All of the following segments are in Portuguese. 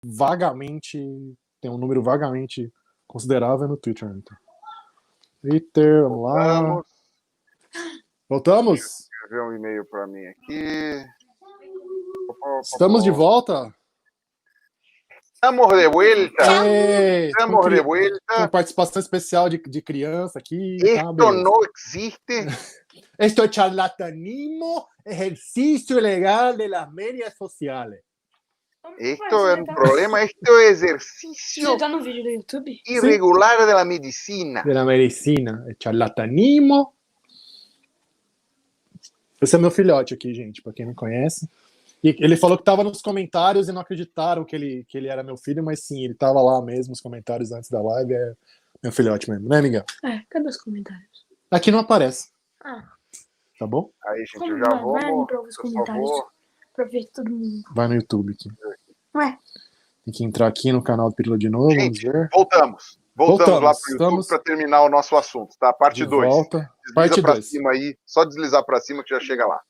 vagamente, tem um número vagamente considerável no Twitter. Então. Twitter, vamos lá. Voltamos? Deixa eu escrever um e-mail para mim aqui. Estamos de volta? Estamos de vuelta. Estamos de vuelta. Com participação especial de criança aqui. Esto tá, não existe. Esto es charlatanismo, ejercicio ilegal de las medias sociales. Esto es un problema, esto es ejercicio Você tá no vídeo do YouTube? irregular de la medicina. De la medicina, é charlatanismo. Esse é meu filhote aqui, gente, pra quem não conhece. E ele falou que tava nos comentários e não acreditaram que ele era meu filho, mas sim, ele tava lá mesmo nos comentários antes da live. É meu filhote mesmo, né, Miguel? Cadê os comentários? Aqui não aparece. Tá bom? Aí, gente, eu já vou. Pra ver todo mundo. Vai no YouTube aqui. Ué. Tem que entrar aqui no canal do Pílula de novo, gente, vamos ver. Voltamos lá pro YouTube Estamos para terminar o nosso assunto, tá? Parte 2. Volta. Parte 2. Cima aí, só deslizar para cima que já chega lá.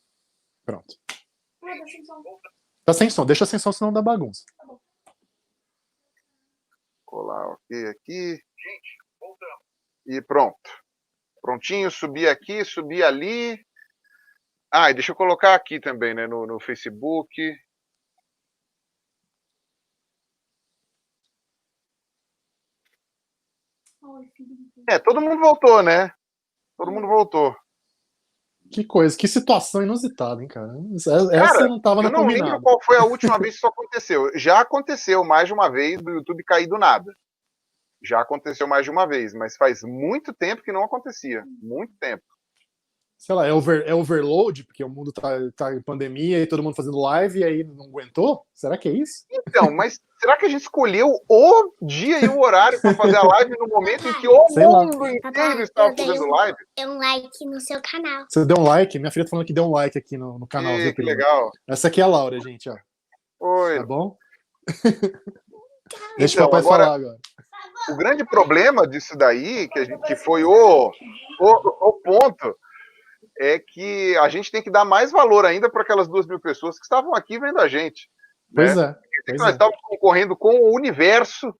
Pronto. Tá sem som, deixa sem som, senão dá bagunça. Tá bom. Colar ok aqui. Gente, voltamos. E pronto. Prontinho, subi aqui, subi ali. E deixa eu colocar aqui também, né, no Facebook. Todo mundo voltou, né? Todo mundo voltou. Que coisa, que situação inusitada, hein, cara? Essa não tava na combinada. Eu não lembro qual foi a última vez que isso aconteceu. Já aconteceu mais de uma vez do YouTube cair do nada. Já aconteceu mais de uma vez, mas faz muito tempo que não acontecia. Muito tempo. Sei lá, é overload, porque o mundo tá em pandemia e todo mundo fazendo live e aí não aguentou? Será que é isso? Então, mas será que a gente escolheu o dia e o horário para fazer a live no momento em que o mundo inteiro estava fazendo live? Deu um like no seu canal. Você deu um like? Minha filha tá falando que deu um like aqui no canal. Que legal. Essa aqui é a Laura, gente, ó. Oi. Tá bom? Deixa o papai falar agora. O grande problema disso daí, que foi o ponto, é que a gente tem que dar mais valor ainda para aquelas 2.000 pessoas que estavam aqui vendo a gente. Pois né? Nós estávamos concorrendo com o universo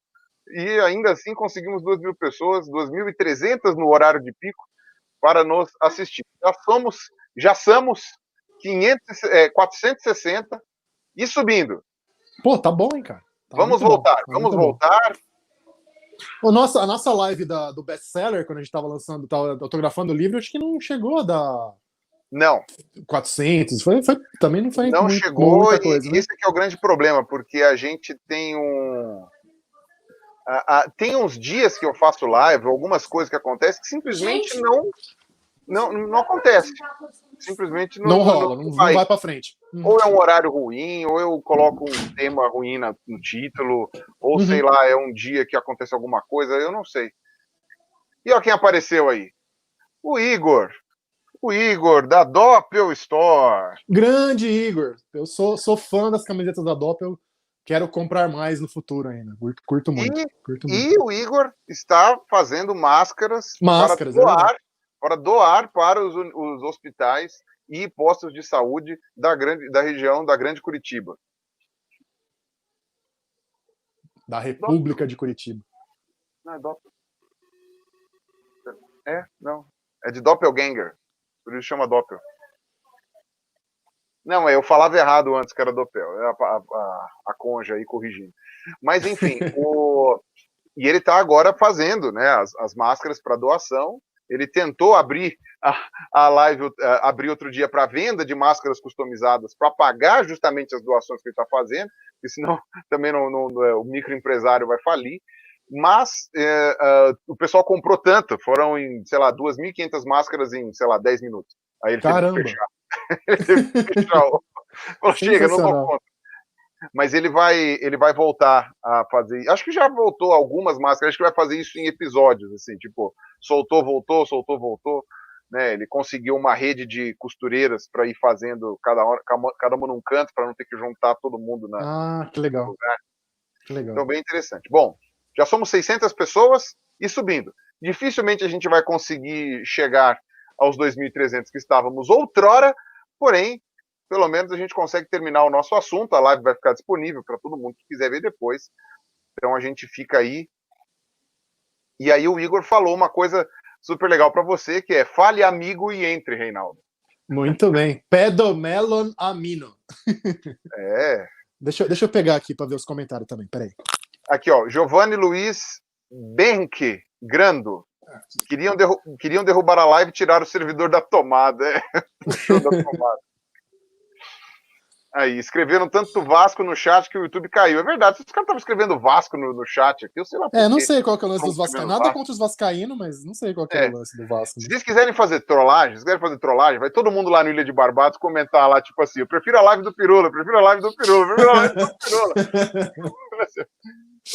e ainda assim conseguimos 2.000 pessoas, 2.300 no horário de pico para nos assistir. Já somos 460 e subindo. Pô, tá bom, hein, cara? Vamos voltar. A nossa live do best-seller, quando a gente estava lançando, autografando o livro, acho que não chegou a dar... Não. 400, também não foi não muito, chegou, muita coisa, e esse aqui é o grande problema, porque a gente tem tem uns dias que eu faço live, algumas coisas que acontecem que simplesmente não acontece. Simplesmente não rola, não vai para frente. Ou é um horário ruim, ou eu coloco um tema ruim no título, ou sei lá, é um dia que acontece alguma coisa, eu não sei. E ó quem apareceu aí. O Igor, da Doppel Store. Grande Igor. Eu sou fã das camisetas da Doppel. Quero comprar mais no futuro ainda. Curto muito. E o Igor está fazendo máscaras para doar para os hospitais e postos de saúde da região da Grande Curitiba. Da República de Curitiba. Não é Doppel. Não. É de Doppelganger. Por isso chama Doppel. Não, eu falava errado antes que era Doppel. A Conja aí corrigindo. Mas, enfim, e ele está agora fazendo, né, as máscaras para doação. Ele tentou abrir a live, abrir outro dia para venda de máscaras customizadas para pagar justamente as doações que ele está fazendo, porque senão também o microempresário vai falir. Mas o pessoal comprou tanto, foram em, sei lá, 2.500 máscaras em, sei lá, 10 minutos. Aí ele teve que fechar. Ele teve que fechar. Falou, chega, não dou conta. Mas ele vai voltar a fazer. Acho que já voltou algumas máscaras, acho que vai fazer isso em episódios, assim, tipo, soltou, voltou. Né? Ele conseguiu uma rede de costureiras para ir fazendo cada uma num canto, para não ter que juntar todo mundo que legal. no lugar. Que legal. Então, bem interessante. Bom, já somos 600 pessoas e subindo. Dificilmente a gente vai conseguir chegar aos 2.300 que estávamos outrora, porém, pelo menos a gente consegue terminar o nosso assunto, a live vai ficar disponível para todo mundo que quiser ver depois. Então a gente fica aí. E aí o Igor falou uma coisa super legal para você, que é fale amigo e entre, Reinaldo. Muito bem. Pedomelon amino. É. Deixa eu pegar aqui para ver os comentários também, peraí. Aqui, ó, Giovanni Luiz Benque, Grando. Queriam derrubar a live e tirar o servidor da tomada. Puxou da tomada. Aí, escreveram tanto Vasco no chat que o YouTube caiu. É verdade, os caras estavam escrevendo Vasco no chat aqui, eu sei lá por Não quê. sei qual que é o lance dos Vascaínos. Nada Vasco. contra os Vascaínos, mas não sei qual que é o lance do Vasco. Se vocês quiserem fazer trollagem, vai todo mundo lá no Ilha de Barbados comentar lá, tipo assim, eu prefiro a live do Pirula, prefiro a live do Pirula, prefiro a live do Pirula.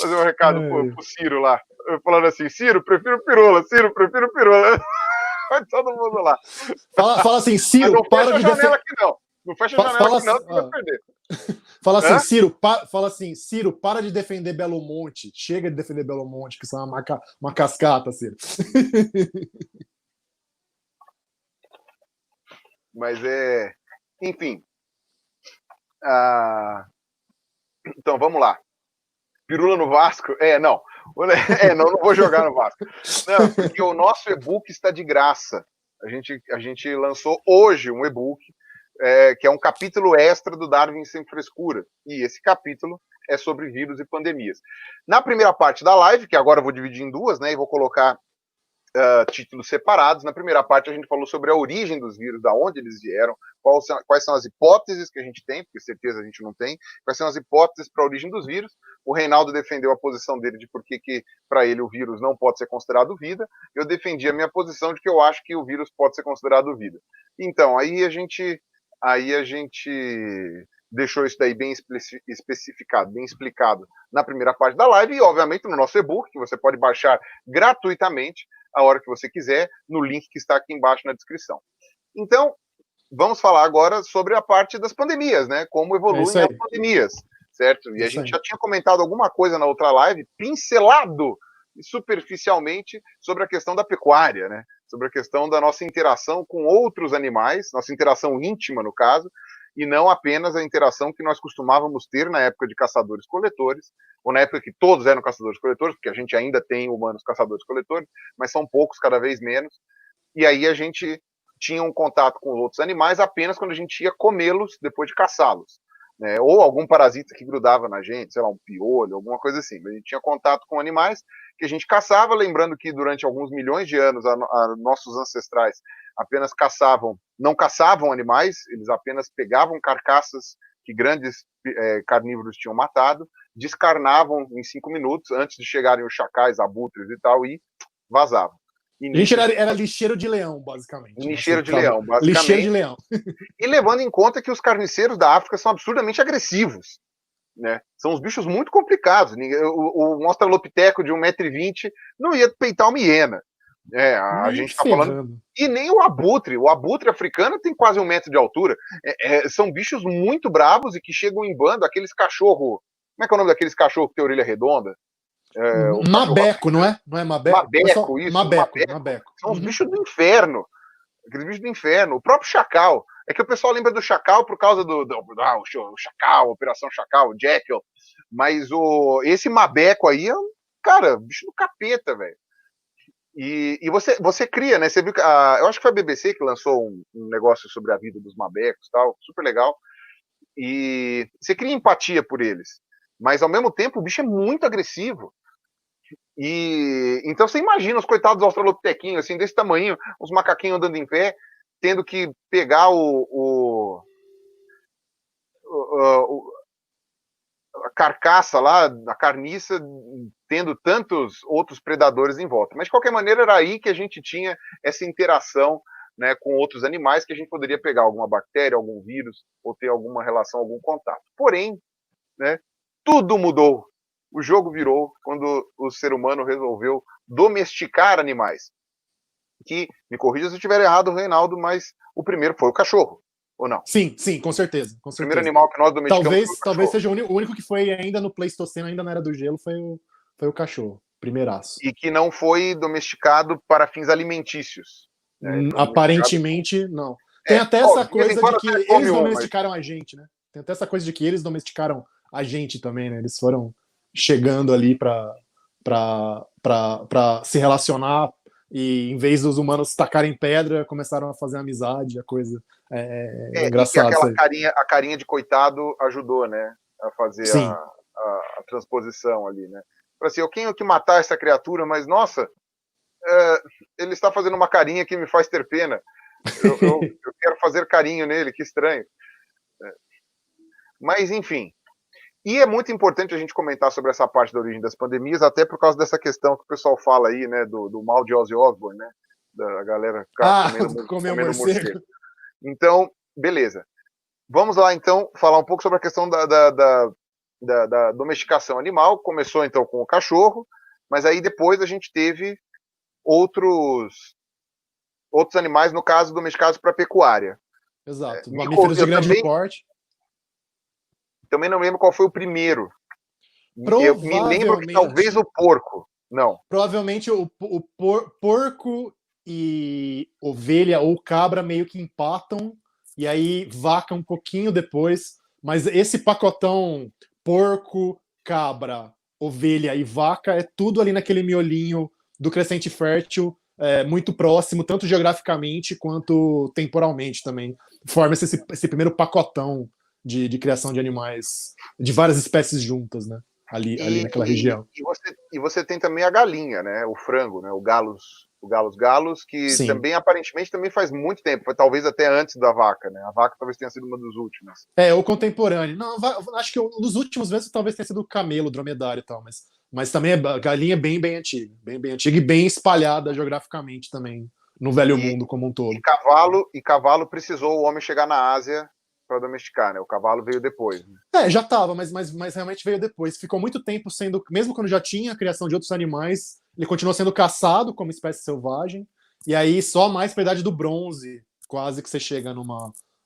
Fazer um recado pro Ciro lá, falando assim, Ciro, prefiro Pirula, Ciro, prefiro Pirula. Vai todo mundo lá. Fala assim, Ciro, não para de janela aqui não. Não fecha a janela aqui não, assim, você vai perder. Fala assim, Ciro, para de defender Belo Monte. Chega de defender Belo Monte, que isso é uma cascata, Ciro. Mas enfim. Então, vamos lá. Pirula no Vasco? Não. Não vou jogar no Vasco. Não, porque o nosso e-book está de graça. A gente lançou hoje um e-book que é um capítulo extra do Darwin Sem Frescura. E esse capítulo é sobre vírus e pandemias. Na primeira parte da live, que agora eu vou dividir em duas, né, e vou colocar títulos separados. Na primeira parte a gente falou sobre a origem dos vírus, da onde eles vieram, quais são as hipóteses que a gente tem, porque certeza a gente não tem, quais são as hipóteses para a origem dos vírus. O Reinaldo defendeu a posição dele de por que para ele o vírus não pode ser considerado vida. Eu defendi a minha posição de que eu acho que o vírus pode ser considerado vida. Então, aí a gente deixou isso daí bem especificado, bem explicado na primeira parte da live e, obviamente, no nosso e-book, que você pode baixar gratuitamente a hora que você quiser, no link que está aqui embaixo na descrição. Então, vamos falar agora sobre a parte das pandemias, né? Como evoluem as pandemias, certo? E a gente já tinha comentado alguma coisa na outra live, pincelado superficialmente sobre a questão da pecuária, né? Sobre a questão da nossa interação com outros animais, nossa interação íntima, no caso, e não apenas a interação que nós costumávamos ter na época de caçadores-coletores, ou na época que todos eram caçadores-coletores, porque a gente ainda tem humanos caçadores-coletores, mas são poucos, cada vez menos, e aí a gente tinha um contato com os outros animais apenas quando a gente ia comê-los depois de caçá-los, né? Ou algum parasita que grudava na gente, sei lá, um piolho, alguma coisa assim. A gente tinha contato com animais que a gente caçava, lembrando que durante alguns milhões de anos nossos ancestrais apenas não caçavam animais, eles apenas pegavam carcaças que grandes carnívoros tinham matado, descarnavam em 5 minutos antes de chegarem os chacais, abutres e tal, e vazavam. A gente era lixeiro de leão, basicamente. Lixeiro de leão, basicamente. Lixeiro de leão. E levando em conta que os carniceiros da África são absurdamente agressivos, né? São uns bichos muito complicados. O Australopiteco de 1,20 m não ia peitar uma hiena. A gente tá falando. E nem o abutre. O abutre africano tem quase 1 metro de altura. São bichos muito bravos e que chegam em bando, aqueles cachorros. Como é que é o nome daqueles cachorros que tem orelha redonda? Mabeco, não é? Não é Mabeco? Mabeco, isso. Mabeco. São os bichos do inferno. Aqueles bichos do inferno. O próprio chacal. É que o pessoal lembra do chacal por causa do chacal, Operação Chacal, Jekyll. Mas esse Mabeco aí é bicho do capeta, velho. E você cria, né? Você viu que eu acho que foi a BBC que lançou um negócio sobre a vida dos Mabecos e tal, super legal. E você cria empatia por eles. Mas ao mesmo tempo o bicho é muito agressivo. E então você imagina os coitados australopitequinhos, assim, desse tamanho, os macaquinhos andando em pé, tendo que pegar a carcaça lá, a carniça, tendo tantos outros predadores em volta. Mas de qualquer maneira era aí que a gente tinha essa interação, né, com outros animais, que a gente poderia pegar alguma bactéria, algum vírus, ou ter alguma relação, algum contato. Porém, né, tudo mudou. O jogo virou quando o ser humano resolveu domesticar animais. Que, me corrija se eu estiver errado, Reinaldo, mas o primeiro foi o cachorro, ou não? Sim, com certeza. O primeiro animal que nós domesticamos talvez seja o único que foi ainda no Pleistoceno, ainda na Era do Gelo, foi o cachorro, primeiraço. E que não foi domesticado para fins alimentícios. Né? Aparentemente, não. Tem até essa de vez em coisa quando de que até come eles um, domesticaram a gente, né? Tem até essa coisa de que eles domesticaram a gente também, né? Eles foram chegando ali para se relacionar e em vez dos humanos tacarem pedra, começaram a fazer amizade, a coisa é E que engraçado isso aquela aí. a carinha de coitado ajudou, né? A fazer Sim, a transposição ali, né? Para assim, eu tenho que matar essa criatura, mas nossa, ele está fazendo uma carinha que me faz ter pena. Eu quero fazer carinho nele, que estranho. Mas, enfim. E é muito importante a gente comentar sobre essa parte da origem das pandemias, até por causa dessa questão que o pessoal fala aí, né? Do mal de Ozzy Osbourne, né? Da galera ficar comer comendo morcego. Então, beleza. Vamos lá, então, falar um pouco sobre a questão da domesticação animal. Começou, então, com o cachorro, mas aí depois a gente teve outros animais, no caso, domesticados para pecuária. Exato, mamíferos de grande porte. Também não lembro qual foi o primeiro. Eu me lembro que talvez o porco. Não. Provavelmente o porco e ovelha ou cabra meio que empatam, e aí vaca um pouquinho depois. Mas esse pacotão porco, cabra, ovelha e vaca é tudo ali naquele miolinho do crescente fértil, muito próximo, tanto geograficamente quanto temporalmente também. Forma esse primeiro pacotão de criação de animais, de várias espécies juntas, né? Ali naquela região. E você tem também a galinha, né? O frango, né? O galos, que Sim. também aparentemente também faz muito tempo, foi talvez até antes da vaca, né? A vaca talvez tenha sido uma dos últimos. O contemporâneo. Não, acho que nos últimos vezes talvez tenha sido o camelo, dromedário e tal, mas também a galinha é bem antiga, bem antiga e bem espalhada geograficamente também no velho mundo como um todo. E cavalo precisou o homem chegar na Ásia para domesticar, né? O cavalo veio depois. Né? Já estava, mas realmente veio depois. Ficou muito tempo sendo, mesmo quando já tinha a criação de outros animais, ele continuou sendo caçado como espécie selvagem. E aí só mais para a Idade do Bronze, quase que você chega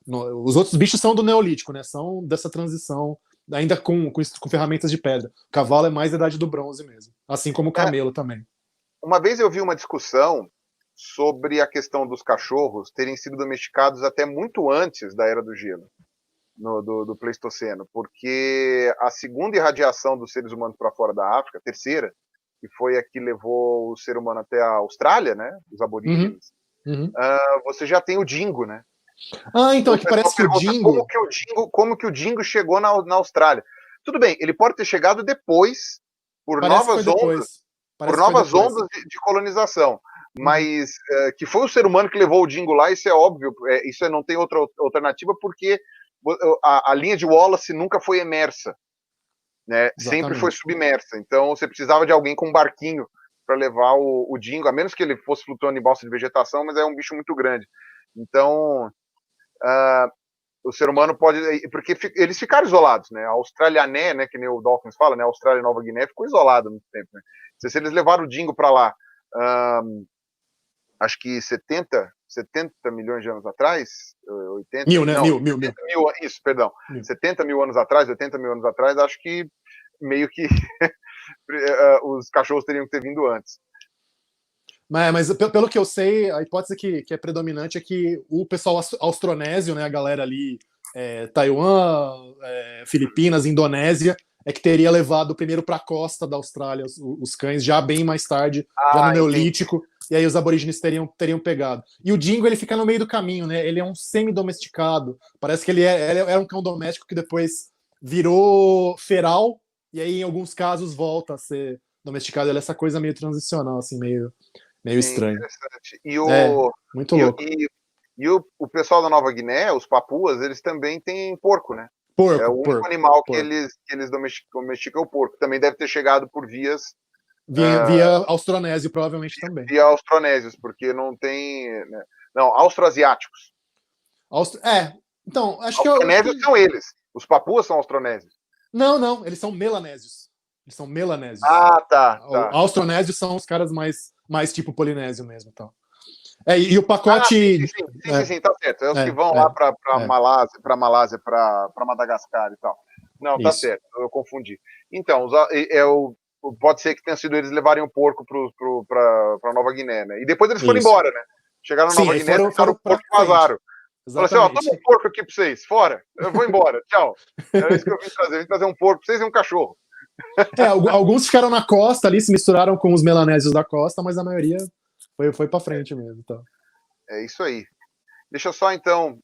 os outros bichos são do Neolítico, né? São dessa transição, ainda com ferramentas de pedra. O cavalo é mais da Idade do Bronze mesmo, assim como o camelo também. Uma vez eu vi uma discussão sobre a questão dos cachorros terem sido domesticados até muito antes da Era do Gelo, do Pleistoceno, porque a segunda irradiação dos seres humanos para fora da África, a terceira, que foi a que levou o ser humano até a Austrália, né, os aborígenes, você já tem o dingo, né? Então aqui parece que o dingo... Como que o dingo chegou na Austrália? Tudo bem, ele pode ter chegado depois, por novas ondas de colonização, mas que foi o ser humano que levou o dingo lá, isso é óbvio, isso não tem outra alternativa, porque a linha de Wallace nunca foi emersa, né? Sempre foi submersa, então você precisava de alguém com um barquinho para levar o dingo, a menos que ele fosse flutuando em balsa de vegetação, mas é um bicho muito grande. Então, o ser humano pode... Porque eles ficaram isolados, né? A Australiané, né, que nem o Dawkins fala, né? A Austrália e Nova Guiné ficou isolada há muito tempo, né? Se eles levaram o dingo para lá, acho que 70 milhões de anos atrás, 80... Mil, né? Mil. Isso, perdão. 70 mil anos atrás, 80 mil anos atrás, acho que meio que os cachorros teriam que ter vindo antes. Mas pelo que eu sei, a hipótese que é predominante é que o pessoal austronésio, né, a galera ali, Taiwan, Filipinas, Indonésia, é que teria levado primeiro para a costa da Austrália os cães, já bem mais tarde, já no Neolítico, e aí os aborígenes teriam pegado. E o dingo, ele fica no meio do caminho, né? Ele é um semi-domesticado, parece que ele era um cão doméstico que depois virou feral, e aí em alguns casos volta a ser domesticado. Ele é essa coisa meio transicional, assim, meio estranho. Muito louco. E o pessoal da Nova Guiné, os papuas, eles também têm porco, né? É o único animal que eles domesticam o porco. Também deve ter chegado por vias... Via austronésio, provavelmente também. Via austronésios, porque não tem... Né? Não, austroasiáticos. Então, acho que... Austronésios são eles. Os papuas são austronésios. Não, eles são melanésios. Eles são melanésios. Tá. Austronésios são os caras mais tipo polinésio mesmo. Então. E o pacote... Sim, tá certo. É os que vão lá para Malásia, para Madagascar e tal. Não, tá certo, eu confundi. Então, pode ser que tenha sido eles levarem o porco para Nova Guiné, né? E depois eles foram embora, né? Chegaram na Nova Guiné, ficaram o porco e vazaram. Falou assim, ó, toma um porco aqui pra vocês, fora. Eu vou embora, tchau. Era isso que eu vim trazer. Eu vim trazer um porco pra vocês e um cachorro. Alguns ficaram na costa ali, se misturaram com os melanésios da costa, mas a maioria foi pra frente mesmo. Então. É isso aí. Deixa eu só, então,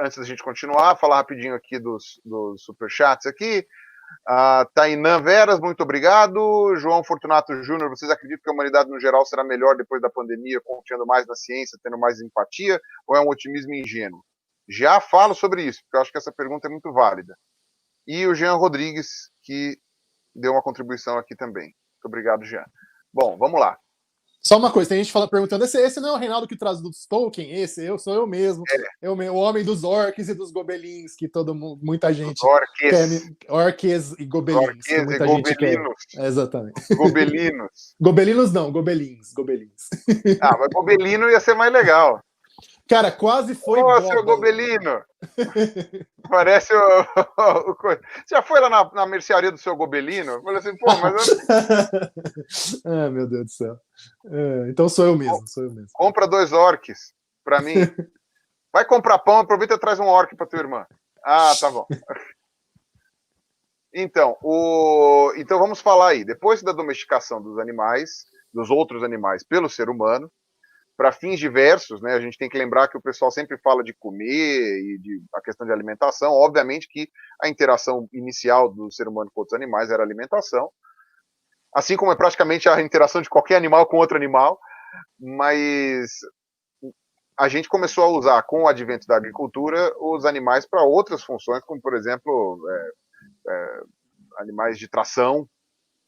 antes da gente continuar, falar rapidinho aqui dos superchats aqui. Tainã Veras, muito obrigado. João Fortunato Júnior, vocês acreditam que a humanidade no geral será melhor depois da pandemia, confiando mais na ciência, tendo mais empatia, ou é um otimismo ingênuo? Já falo sobre isso, porque eu acho que essa pergunta é muito válida. E o Jean Rodrigues, que deu uma contribuição aqui também. Muito obrigado, Jean. Bom, vamos lá. Só uma coisa, tem gente perguntando, esse não é o Reinaldo que traz dos Tolkien? Sou eu mesmo. O homem dos orcs e dos gobelins, que muita gente orques. Orques e gobelins. Orques e gobelinos. Exatamente. Gobelinos. Gobelinos não, gobelins. Mas gobelino ia ser mais legal. Cara, quase foi. Ô, seu gobelino! Parece o. Você já foi lá na mercearia do seu gobelino? Eu falei assim, pô, mas. Meu Deus do céu. Então sou eu mesmo. Compra 2 orques pra mim. Vai comprar pão, aproveita e traz um orc pra tua irmã. Tá bom. Então vamos falar aí. Depois da domesticação dos animais, dos outros animais pelo ser humano, para fins diversos, né? A gente tem que lembrar que o pessoal sempre fala de comer e a questão de alimentação. Obviamente que a interação inicial do ser humano com outros animais era a alimentação, assim como é praticamente a interação de qualquer animal com outro animal, mas a gente começou a usar, com o advento da agricultura, os animais para outras funções, como, por exemplo, animais de tração,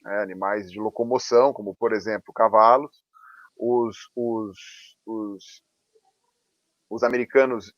animais de locomoção, como, por exemplo, cavalos. Os americanos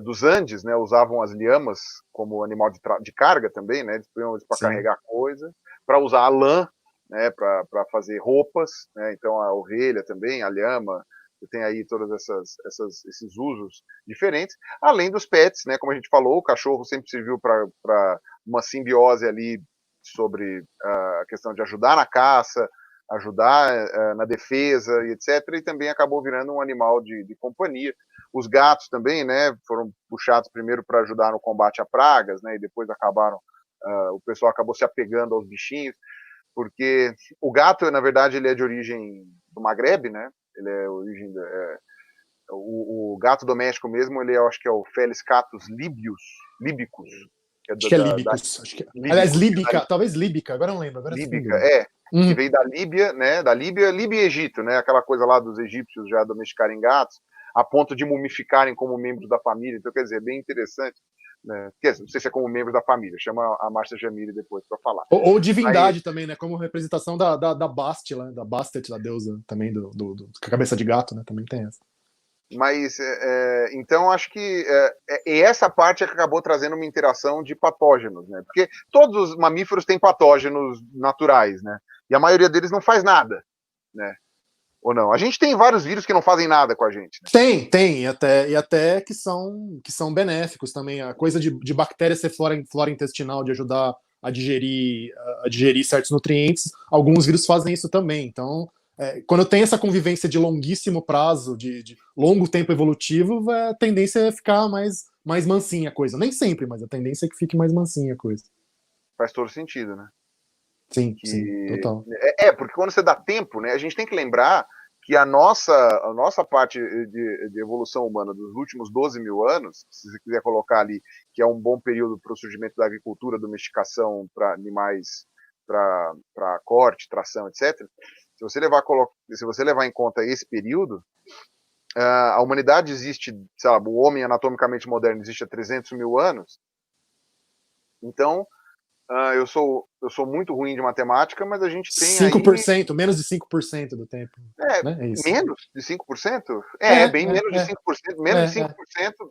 dos Andes, né, usavam as lhamas como animal de carga também, né, para carregar coisa, para usar a lã, né, para fazer roupas, né, então a orelha também, a lhama, tem aí todos esses usos diferentes, além dos pets, né, como a gente falou, o cachorro sempre serviu para uma simbiose ali sobre a questão de ajudar na caça, ajudar na defesa e etc, e também acabou virando um animal de companhia. Os gatos também, né, foram puxados primeiro para ajudar no combate a pragas, né, e depois o pessoal acabou se apegando aos bichinhos, porque o gato, na verdade, ele é de origem do Maghreb, né, ele é origem o gato doméstico mesmo, eu acho que é o Felis catus líbicus. Acho que é líbicos. Aliás, líbica, talvez líbica, agora não lembro. Líbica, que veio da Líbia, né? Líbia e Egito, né? Aquela coisa lá dos egípcios já domesticarem gatos, a ponto de mumificarem como membros da família. Então, quer dizer, é bem interessante. Né? Não sei se é como membros da família, chama a Márcia Jamile depois para falar. Ou divindade também, né? Como representação da Bast, da Bastet, da deusa também, com a cabeça de gato, né? Também tem essa. Mas, então, acho que essa parte é que acabou trazendo uma interação de patógenos, né? Porque todos os mamíferos têm patógenos naturais, né? E a maioria deles não faz nada, né? Ou não? A gente tem vários vírus que não fazem nada com a gente. Né? Tem, e até que são benéficos também. A coisa de bactéria ser flora intestinal, de ajudar a digerir certos nutrientes, alguns vírus fazem isso também. Então, quando tem essa convivência de longuíssimo prazo, de longo tempo evolutivo, a tendência é ficar mais mansinha a coisa. Nem sempre, mas a tendência é que fique mais mansinha a coisa. Faz todo sentido, né? Sim, total. Porque quando você dá tempo, né, a gente tem que lembrar que a nossa parte de evolução humana dos últimos 12 mil anos, se você quiser colocar ali, que é um bom período para o surgimento da agricultura, domesticação para animais, para corte, tração, etc., se você levar em conta esse período, a humanidade existe, sei lá, o homem anatomicamente moderno existe há 300 mil anos, então eu sou muito ruim de matemática, mas a gente tem 5%, menos de 5% do tempo. Né? Menos de 5%? Bem menos de 5%, menos de 5%,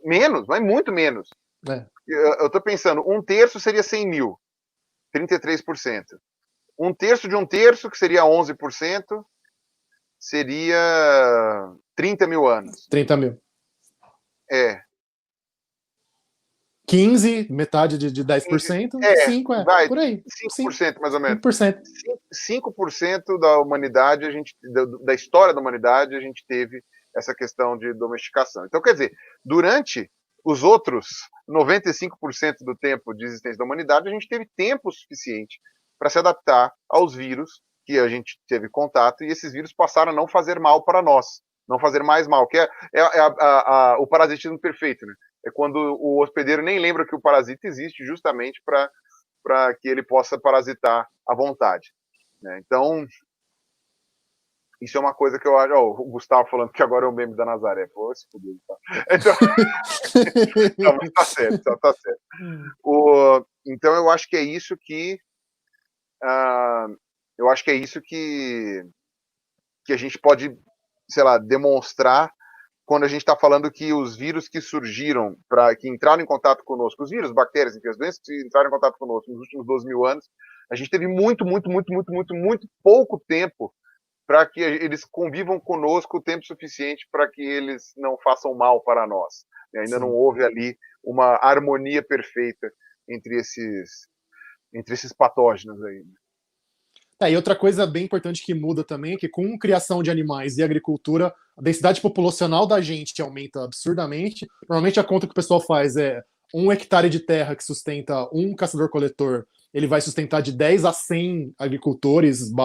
menos, mas muito menos. Eu estou pensando, 1/3 seria 100 mil, 33%. 1/3 de 1/3, que seria 11%, seria 30 mil anos. 30 mil. 15, metade de 10%, 5 vai, por aí. 5% mais ou menos. 5%. 5% da humanidade, da história da humanidade, a gente teve essa questão de domesticação. Então, quer dizer, durante os outros 95% do tempo de existência da humanidade, a gente teve tempo suficiente para se adaptar aos vírus que a gente teve contato, e esses vírus passaram a não fazer mal para nós, não fazer mais mal, que é o parasitismo perfeito, né? É quando o hospedeiro nem lembra que o parasita existe, justamente para que ele possa parasitar à vontade, né? Então, isso é uma coisa que eu acho. O Gustavo falando que agora é o meme da Nazaré. Pô, se fudeu, tá? Então, não, mas tá certo, tá certo. Então, eu acho que é isso que. Eu acho que é isso que a gente pode, sei lá, demonstrar quando a gente está falando que os vírus que surgiram, que entraram em contato conosco, os vírus, bactérias, enfim, as doenças que entraram em contato conosco nos últimos 12 mil anos, a gente teve muito pouco tempo para que eles convivam conosco o tempo suficiente para que eles não façam mal para nós. Ainda Sim. Não houve ali uma harmonia perfeita entre esses patógenos aí. E outra coisa bem importante que muda também é que com criação de animais e agricultura, a densidade populacional da gente aumenta absurdamente. Normalmente a conta que o pessoal faz é 1 hectare de terra que sustenta um caçador-coletor, ele vai sustentar de 10 a 100 agricultores /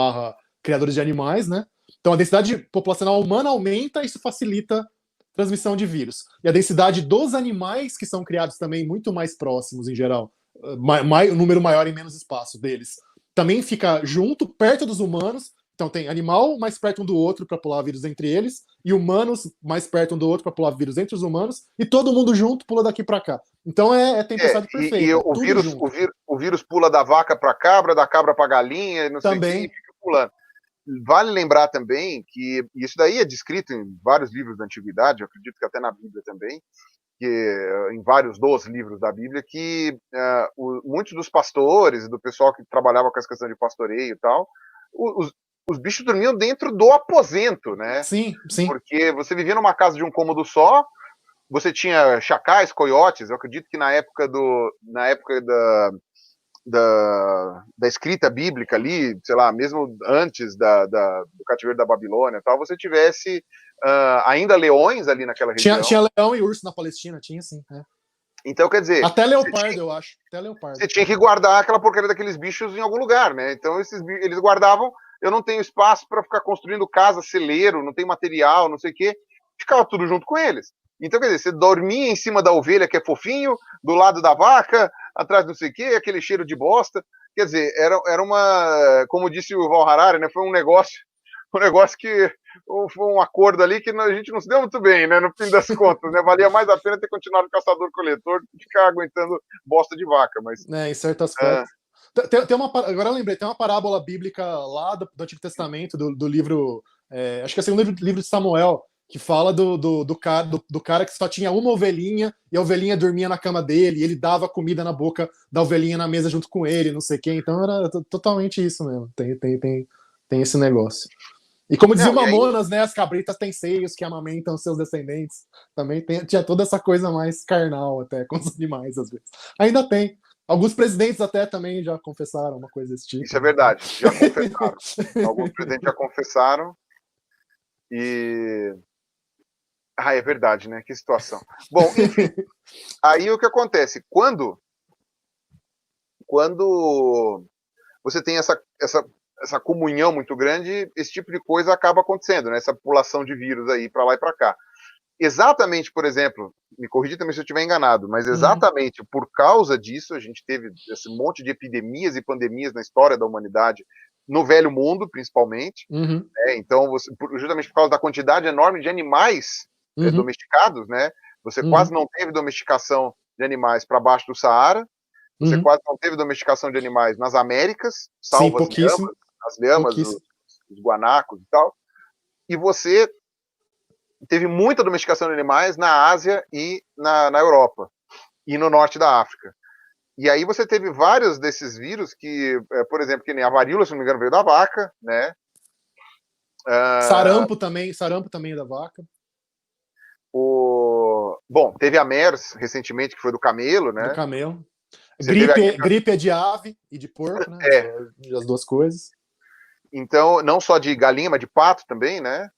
criadores de animais, né? Então a densidade populacional humana aumenta e isso facilita a transmissão de vírus. E a densidade dos animais que são criados também muito mais próximos, em geral, um número maior em menos espaço deles, também fica junto, perto dos humanos. Então tem animal mais perto um do outro para pular vírus entre eles, e humanos mais perto um do outro para pular vírus entre os humanos, e todo mundo junto pula daqui para cá. Então é tempestade perfeita. E o vírus pula da vaca para a cabra, da cabra para a galinha, não sei o que, e fica pulando. Vale lembrar também que isso daí é descrito em vários livros da antiguidade, eu acredito que até na Bíblia também, em vários dos livros da Bíblia, que muitos dos pastores, do pessoal que trabalhava com essa questão de pastoreio e tal, os bichos dormiam dentro do aposento, né? Sim. Porque você vivia numa casa de um cômodo só, você tinha chacais, coiotes, eu acredito que na época da escrita bíblica ali, sei lá, mesmo antes do cativeiro da Babilônia e tal, você tivesse ainda leões ali naquela região. Tinha leão e urso na Palestina, tinha sim. Então, quer dizer... Até leopardo, eu acho. Até leopardo. Você tinha que guardar aquela porcaria daqueles bichos em algum lugar, né? Então, eles guardavam, eu não tenho espaço para ficar construindo casa, celeiro, não tem material, não sei o quê. Ficava tudo junto com eles. Então, quer dizer, você dormia em cima da ovelha, que é fofinho, do lado da vaca, atrás não sei o quê, aquele cheiro de bosta. Quer dizer, era uma... Como disse o Val Harari, né? Foi um negócio que... Foi um acordo ali que a gente não se deu muito bem, né? No fim das contas, né? Valia mais a pena ter continuado caçador-coletor do que ficar aguentando bosta de vaca, mas... em certo aspecto. Agora eu lembrei, tem uma parábola bíblica lá do Antigo Testamento, do livro... acho que é o segundo livro de Samuel, que fala do cara que só tinha uma ovelhinha e a ovelhinha dormia na cama dele e ele dava comida na boca da ovelhinha na mesa junto com ele, não sei quem. Então era totalmente isso mesmo. Tem esse negócio. E como dizia o Mamonas, né, as cabritas têm seios que amamentam seus descendentes. Também tinha toda essa coisa mais carnal até com os animais, às vezes. Ainda tem. Alguns presidentes até também já confessaram uma coisa desse tipo. Isso é verdade, já confessaram. Alguns presidentes já confessaram. E... é verdade, né? Que situação. Bom, enfim. Aí o que acontece? Quando você tem essa comunhão muito grande, esse tipo de coisa acaba acontecendo, né? Essa população de vírus aí para lá e para cá. Exatamente, por exemplo, me corrija também se eu estiver enganado, mas exatamente por causa disso a gente teve esse monte de epidemias e pandemias na história da humanidade, no Velho Mundo, principalmente. Então, justamente por causa da quantidade enorme de animais domesticados, né? Você quase não teve domesticação de animais para baixo do Saara, você quase não teve domesticação de animais nas Américas, salvo as lhamas, os guanacos e tal, e você teve muita domesticação de animais na Ásia e na Europa, e no norte da África. E aí você teve vários desses vírus que, por exemplo, que nem a varíola, se não me engano, veio da vaca, né? Sarampo também é da vaca. Bom, teve a MERS recentemente, que foi do camelo, né? Do camelo. Gripe é de ave e de porco, né? As duas coisas. Então, não só de galinha, mas de pato também, né?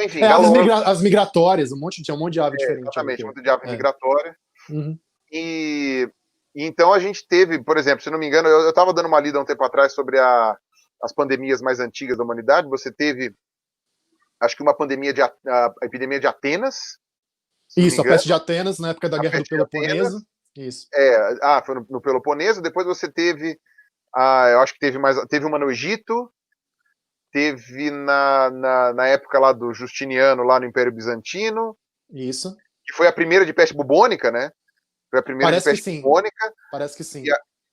Enfim, as migratórias, tinha um monte de ave diferente. Exatamente, muito de ave migratória. Uhum. E então a gente teve, por exemplo, se não me engano, eu estava dando uma lida um tempo atrás sobre as pandemias mais antigas da humanidade. Você teve, acho que uma pandemia a epidemia de Atenas. Isso, a peste de Atenas, na época da Guerra do Peloponeso. Isso. Foi no Peloponeso. Depois você teve, eu acho que teve uma no Egito, teve na época lá do Justiniano, lá no Império Bizantino. Isso. Que foi a primeira de peste bubônica, né? Foi a primeira de peste bubônica. Parece que sim.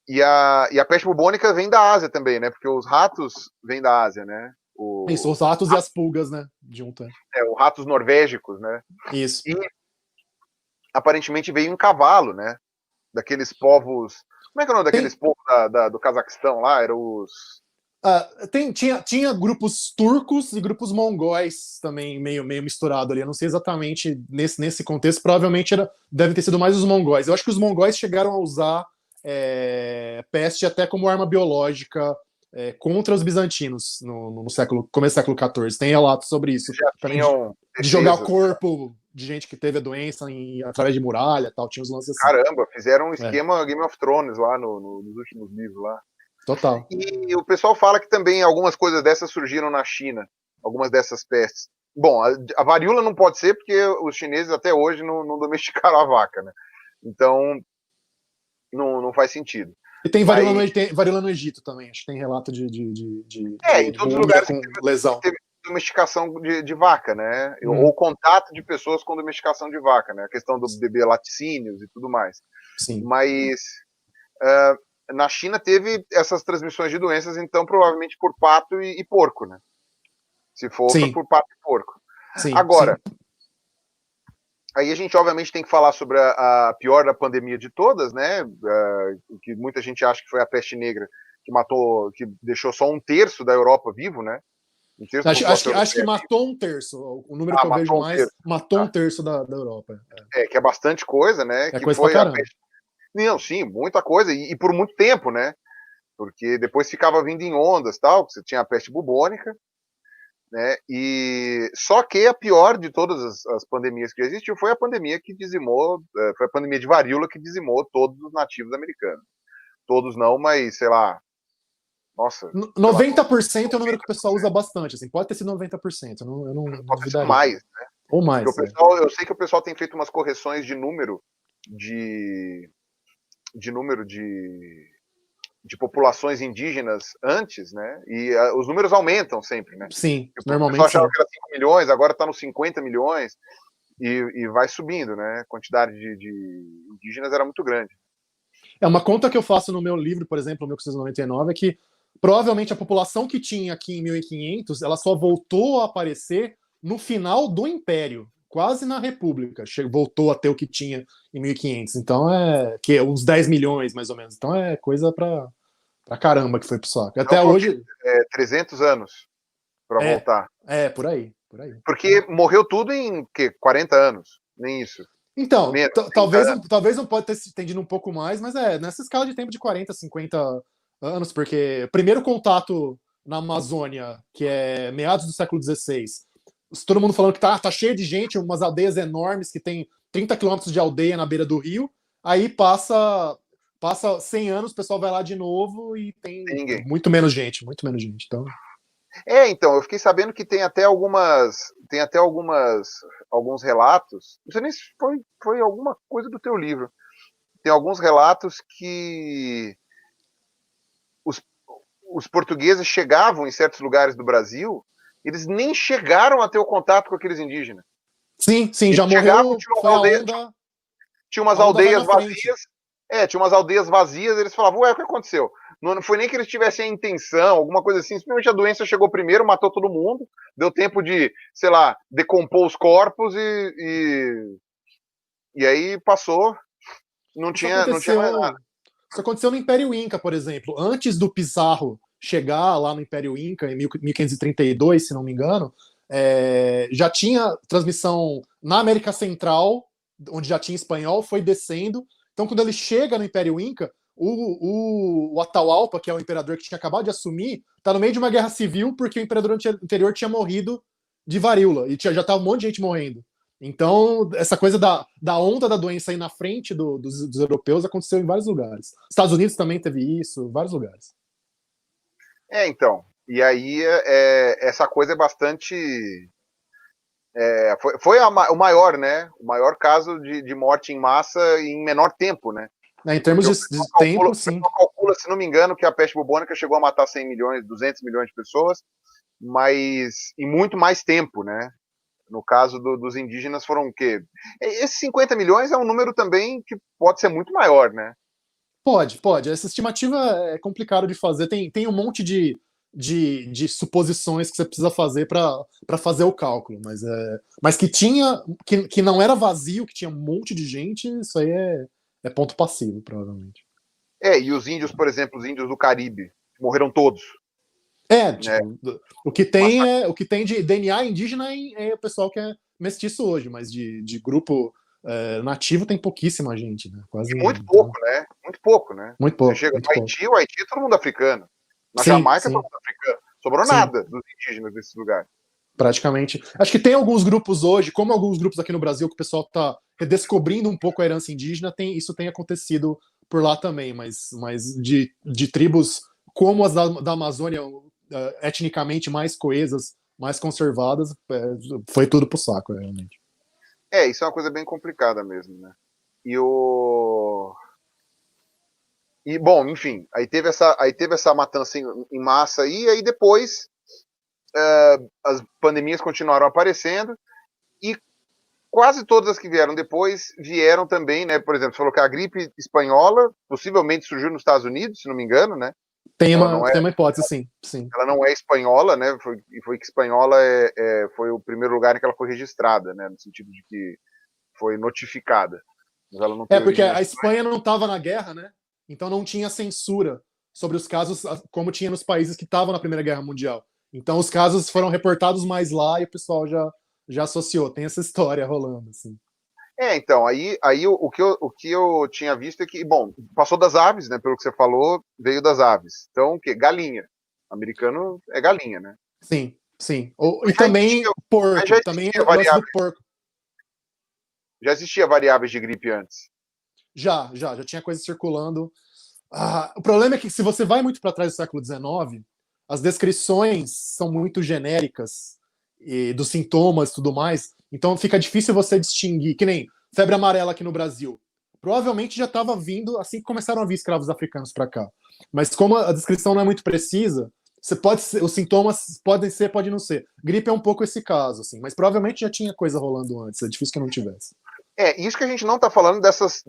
E a peste bubônica vem da Ásia também, né? Porque os ratos vêm da Ásia, né? Isso, os ratos e as pulgas, né? Junto. Os ratos norvégicos, né? Isso. E aparentemente veio em cavalo, né? Daqueles povos. Como é que é o nome daqueles povos do Cazaquistão lá? Eram os. Tinha grupos turcos e grupos mongóis também meio misturado ali. Eu não sei exatamente nesse contexto. Provavelmente devem ter sido mais os mongóis. Eu acho que os mongóis chegaram a usar peste até como arma biológica contra os bizantinos no começo do século XIV. Tem relatos sobre isso. De jogar o corpo de gente que teve a doença através de muralha e tal. Tinha os lances assim. Caramba, fizeram um esquema Game of Thrones lá nos últimos livros lá. Total. E o pessoal fala que também algumas coisas dessas surgiram na China, algumas dessas pestes. Bom, a varíola não pode ser porque os chineses até hoje não domesticaram a vaca, né? Então, não faz sentido. E tem varíola no Egito também, acho que tem relato de em todos os lugares com lesão. Teve domesticação de vaca, né? Ou contato de pessoas com domesticação de vaca, né? A questão do bebê laticínios e tudo mais. Sim. Mas na China teve essas transmissões de doenças, então provavelmente por pato e porco, né? Se for, foi por pato e porco. Sim, agora, aí a gente obviamente tem que falar sobre a pior da pandemia de todas, né? Que muita gente acha que foi a peste negra, que deixou só 1/3 da Europa vivo, né? Acho que matou 1/3. O número que eu vejo mais matou 1/3 da Europa. Que é bastante coisa, né? É que coisa foi pra caramba. Não, sim, muita coisa, e por muito tempo, né? Porque depois ficava vindo em ondas, tal, você tinha a peste bubônica, né? E só que a pior de todas as pandemias que existiu foi a pandemia que dizimou, foi a pandemia de varíola que dizimou todos os nativos americanos. Todos não, mas sei lá. Nossa. 90% é o número que o pessoal usa bastante, assim, pode ter sido 90%, eu não duvidaria. Mais, né? Ou mais. Eu sei que o pessoal tem feito umas correções de número de populações indígenas antes, né? E os números aumentam sempre, né? Sim, normalmente. O pessoal achava que era 5 milhões, agora está nos 50 milhões e vai subindo, né? A quantidade de indígenas era muito grande. Uma conta que eu faço no meu livro, por exemplo, 1699, é que provavelmente a população que tinha aqui em 1500, ela só voltou a aparecer no final do Império, quase na República. Voltou a ter o que tinha em 1500. Então uns 10 milhões, mais ou menos. Então é coisa pra caramba que foi pro saco. Até hoje... 300 anos pra voltar. Por aí. Porque morreu tudo em 40 anos, nem isso. Então, talvez não pode ter se estendido um pouco mais, mas nessa escala de tempo de 40, 50 anos, porque primeiro contato na Amazônia, que é meados do século XVI, todo mundo falando que tá cheio de gente, umas aldeias enormes que tem 30 quilômetros de aldeia na beira do rio, aí passa 100 anos, o pessoal vai lá de novo e tem muito menos gente, então... Então, eu fiquei sabendo que tem até alguns relatos, não sei nem se foi alguma coisa do teu livro, tem alguns relatos que os portugueses chegavam em certos lugares do Brasil, eles nem chegaram a ter o contato com aqueles indígenas. Sim, já morreu, tinha umas aldeias vazias, tinha umas aldeias vazias, eles falavam, ué, o que aconteceu? Não foi nem que eles tivessem a intenção, alguma coisa assim, simplesmente a doença chegou primeiro, matou todo mundo, deu tempo de, sei lá, decompor os corpos e aí passou, não tinha mais nada. Isso aconteceu no Império Inca, por exemplo. Antes do Pizarro chegar lá no Império Inca, em 1532, se não me engano, já tinha transmissão na América Central, onde já tinha espanhol, foi descendo. Então, quando ele chega no Império Inca, o Atahualpa, que é o imperador que tinha acabado de assumir, está no meio de uma guerra civil porque o imperador anterior tinha morrido de varíola, e já tava um monte de gente morrendo. Então, essa coisa da onda da doença aí na frente dos europeus aconteceu em vários lugares. Estados Unidos também teve isso, vários lugares. Então. E aí, essa coisa é bastante. Foi o maior, né? O maior caso de morte em massa em menor tempo, né? Em termos de tempo, sim. O calcula, se não me engano, que a peste bubônica chegou a matar 100 milhões, 200 milhões de pessoas, mas em muito mais tempo, né? No caso dos indígenas foram o quê? Esses 50 milhões é um número também que pode ser muito maior, né? Pode. Essa estimativa é complicado de fazer. Tem um monte de suposições que você precisa fazer para fazer o cálculo, mas que não era vazio, que tinha um monte de gente, isso aí é ponto passivo, provavelmente. E os índios, por exemplo, os índios do Caribe, morreram todos. O que tem de DNA indígena é o pessoal que é mestiço hoje, mas de grupo nativo tem pouquíssima gente, né? Quase muito pouco, né? Muito pouco, né? Muito pouco. Você chega no Haiti, o Haiti é todo mundo africano. Na sim, Jamaica, sim. todo mundo africano. Sobrou nada dos indígenas desses lugares. Praticamente. Acho que tem alguns grupos hoje, como alguns grupos aqui no Brasil, que o pessoal está redescobrindo um pouco a herança indígena, isso tem acontecido por lá também, mas de tribos como as da Amazônia, etnicamente mais coesas, mais conservadas, foi tudo pro saco, realmente. Isso é uma coisa bem complicada mesmo, né? Bom, enfim, aí teve essa matança em massa aí, e aí depois as pandemias continuaram aparecendo, e quase todas as que vieram depois vieram também, né? Por exemplo, você falou que a gripe espanhola possivelmente surgiu nos Estados Unidos, se não me engano, né? Tem uma hipótese, sim. Ela não é espanhola, né? Foi que espanhola foi o primeiro lugar em que ela foi registrada, né? No sentido de que foi notificada. Mas ela não tem porque a Espanha não estava na guerra, né? Então não tinha censura sobre os casos como tinha nos países que estavam na Primeira Guerra Mundial. Então os casos foram reportados mais lá e o pessoal já associou. Tem essa história rolando, assim. Então, aí o que eu tinha visto é que, bom, passou das aves, né? Pelo que você falou, veio das aves. Então, o quê? Galinha. Americano é galinha, né? Sim. E também porco. Também o lance do porco. Já existia variáveis de gripe antes? Já tinha coisa circulando. O problema é que se você vai muito para trás do século XIX, as descrições são muito genéricas dos sintomas e tudo mais, então fica difícil você distinguir, que nem febre amarela aqui no Brasil. Provavelmente já estava vindo assim que começaram a vir escravos africanos para cá. Mas como a descrição não é muito precisa, os sintomas podem ser, pode não ser. Gripe é um pouco esse caso, assim, mas provavelmente já tinha coisa rolando antes, é difícil que não tivesse. Isso que a gente não está falando dessas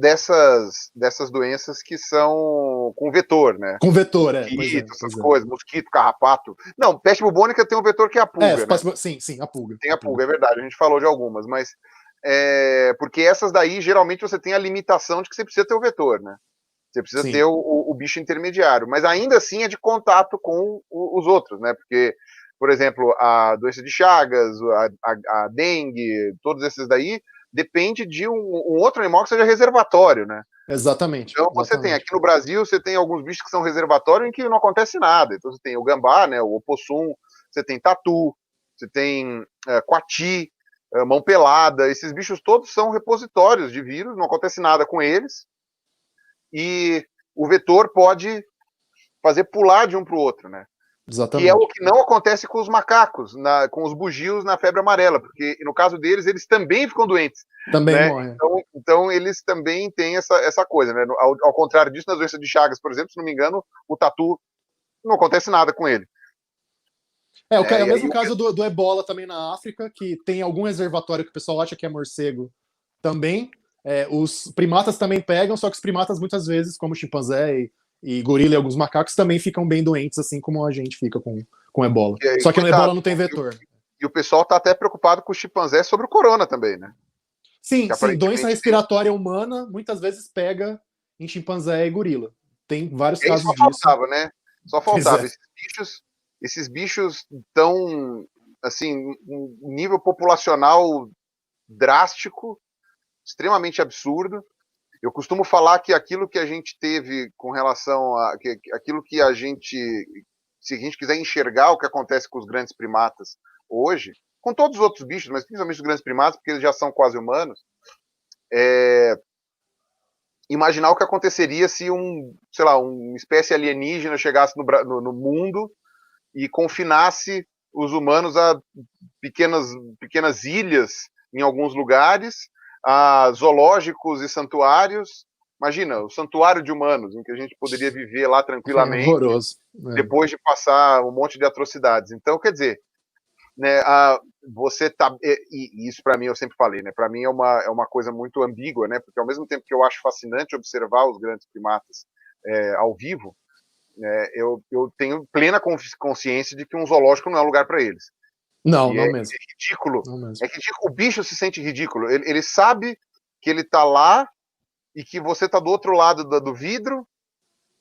doenças que são com vetor, né? Com vetor, essas coisas, mosquito, carrapato. Não, peste bubônica tem um vetor que é a pulga, né? Sim, a pulga. Tem a pulga, é verdade, a gente falou de algumas, mas porque essas daí, geralmente, você tem a limitação de que você precisa ter o vetor, né? Você precisa ter o bicho intermediário, mas ainda assim é de contato com os outros, né? Porque, por exemplo, a doença de Chagas, a dengue, todos esses daí, depende de um outro animal que seja reservatório, né? Exatamente. Então você tem, aqui no Brasil, você tem alguns bichos que são reservatórios em que não acontece nada. Então você tem o gambá, né, o opossum, você tem tatu, você tem coati, mão pelada, esses bichos todos são repositórios de vírus, não acontece nada com eles, e o vetor pode fazer pular de um para o outro, né? Exatamente. Que é o que não acontece com os macacos, com os bugios na febre amarela, porque no caso deles, eles também ficam doentes. Também né? morrem. Então eles também têm essa coisa, né? Ao contrário disso, nas doenças de Chagas, por exemplo, se não me engano, o tatu não acontece nada com ele. É o mesmo caso do ebola também na África, que tem algum reservatório que o pessoal acha que é morcego também. Os primatas também pegam, só que os primatas muitas vezes, como o chimpanzé e gorila e alguns macacos, também ficam bem doentes, assim como a gente fica com ebola. Só que no ebola não tem vetor. E o pessoal está até preocupado com o chimpanzé sobre o corona também, né? Sim, doença respiratória humana muitas vezes pega em chimpanzé e gorila. Tem vários casos disso. Só faltava, né? Só faltava. Esses bichos tão, assim, um nível populacional drástico, extremamente absurdo. Eu costumo falar que aquilo que a gente teve com relação aquilo que se a gente quiser enxergar o que acontece com os grandes primatas hoje, com todos os outros bichos, mas principalmente os grandes primatas, porque eles já são quase humanos, imaginar o que aconteceria se sei lá, uma espécie alienígena chegasse no mundo e confinasse os humanos a pequenas ilhas em alguns lugares, a zoológicos e santuários. Imagina, o santuário de humanos, em que a gente poderia viver lá tranquilamente, horroroso. depois de passar um monte de atrocidades. Então, quer dizer, né, você tá, e isso para mim eu sempre falei, né, para mim é uma coisa muito ambígua, né, porque ao mesmo tempo que eu acho fascinante observar os grandes primatas ao vivo, né, eu tenho plena consciência de que um zoológico não é lugar para eles. Não, E não mesmo. ridículo. Não mesmo. É ridículo. O bicho se sente ridículo. Ele sabe que ele tá lá e que você tá do outro lado do vidro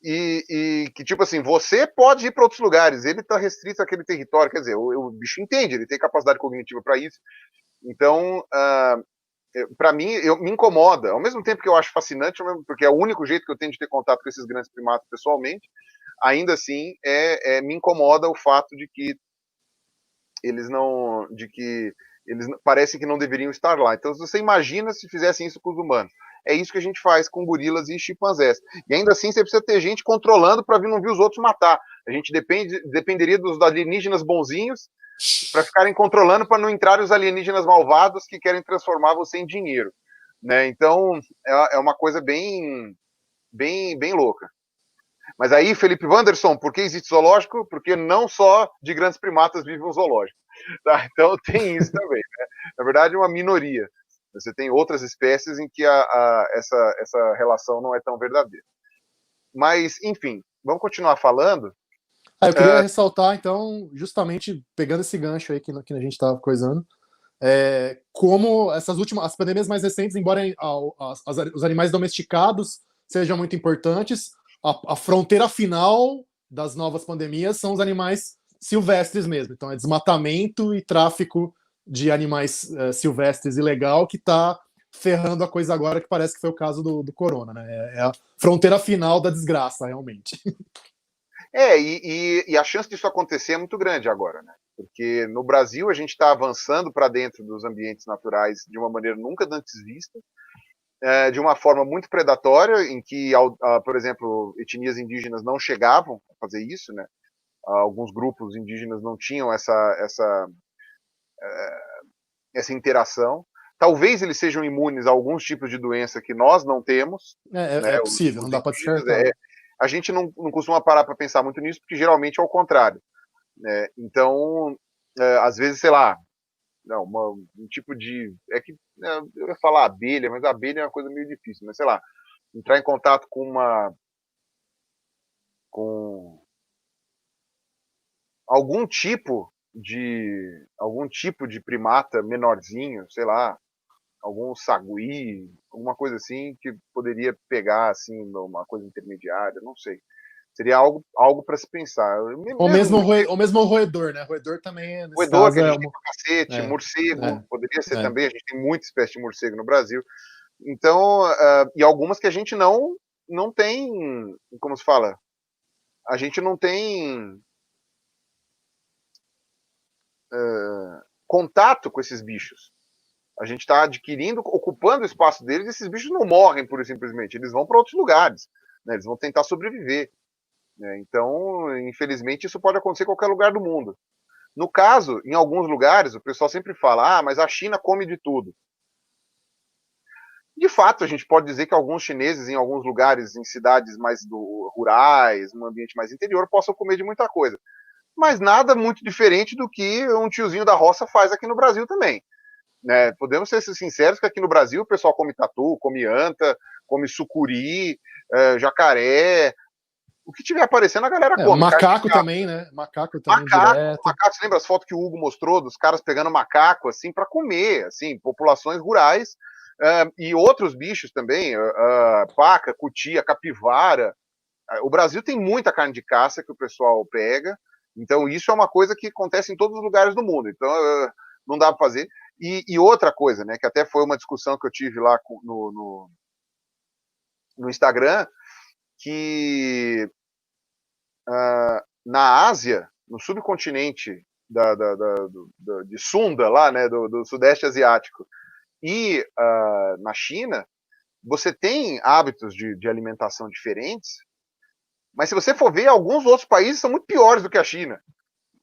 e que, tipo assim, você pode ir para outros lugares. Ele tá restrito àquele território. Quer dizer, o bicho entende, ele tem capacidade cognitiva para isso. Então, para mim, me incomoda. Ao mesmo tempo que eu acho fascinante, porque é o único jeito que eu tenho de ter contato com esses grandes primatas pessoalmente, ainda assim, me incomoda o fato de que eles parecem que não deveriam estar lá. Então, se você imagina se fizessem isso com os humanos, é isso que a gente faz com gorilas e chimpanzés. E ainda assim, você precisa ter gente controlando para não vir os outros matar. A gente dependeria dos alienígenas bonzinhos para ficarem controlando para não entrarem os alienígenas malvados que querem transformar você em dinheiro, né? Então, é uma coisa bem, bem, bem louca. Mas aí, Felipe Wanderson, por que existe zoológico? Porque não só de grandes primatas vive um zoológico. Tá? Então tem isso também. Né? Na verdade, é uma minoria. Você tem outras espécies em que essa relação não é tão verdadeira. Mas, enfim, vamos continuar falando. Eu queria ressaltar, então, justamente pegando esse gancho aí que a gente estava coisando, como as pandemias mais recentes, embora os animais domesticados sejam muito importantes, a fronteira final das novas pandemias são os animais silvestres mesmo. Então, é desmatamento e tráfico de animais silvestres ilegal que está ferrando a coisa agora, que parece que foi o caso do corona, né? É a fronteira final da desgraça, realmente. E a chance disso acontecer é muito grande agora, né? Porque no Brasil a gente está avançando para dentro dos ambientes naturais de uma maneira nunca antes vista, de uma forma muito predatória, em que, por exemplo, etnias indígenas não chegavam a fazer isso, né? Alguns grupos indígenas não tinham essa interação. Talvez eles sejam imunes a alguns tipos de doença que nós não temos. É possível, não dá para descartar. A gente não costuma parar para pensar muito nisso, porque geralmente é o contrário. Né? Então, às vezes, sei lá, um tipo de. Eu ia falar abelha, mas a abelha é uma coisa meio difícil, mas sei lá, entrar em contato com algum tipo de primata menorzinho, sei lá, algum sagui, alguma coisa assim que poderia pegar assim uma coisa intermediária, não sei. Seria algo para se pensar. Ou mesmo o roedor, né? Roedor também, nesse roedor, caso, que a gente tem pra cacete, morcego, poderia ser também, a gente tem muita espécie de morcego no Brasil. Então, e algumas que a gente não tem, como se fala? A gente não tem contato com esses bichos. A gente está adquirindo, ocupando o espaço deles, e esses bichos não morrem pura e simplesmente, eles vão para outros lugares, né? Eles vão tentar sobreviver. Né? Então, infelizmente, isso pode acontecer em qualquer lugar do mundo. No caso, em alguns lugares, o pessoal sempre fala, mas a China come de tudo. De fato, a gente pode dizer que alguns chineses, em alguns lugares, em cidades mais rurais, num ambiente mais interior, possam comer de muita coisa. Mas nada muito diferente do que um tiozinho da roça faz aqui no Brasil também. Né? Podemos ser sinceros que aqui no Brasil o pessoal come tatu, come anta, come sucuri, jacaré. O que tiver aparecendo, a galera come. Macaco também, né? Macaco também direto. Macaco, você lembra as fotos que o Hugo mostrou dos caras pegando macaco assim para comer, assim, populações rurais e outros bichos também, paca, cutia, capivara. O Brasil tem muita carne de caça que o pessoal pega, então isso é uma coisa que acontece em todos os lugares do mundo. Então não dá para fazer. E outra coisa, né, que até foi uma discussão que eu tive lá no Instagram, que na Ásia, no subcontinente de Sunda, lá, né, do Sudeste Asiático, e na China, você tem hábitos de alimentação diferentes, mas se você for ver, alguns outros países são muito piores do que a China,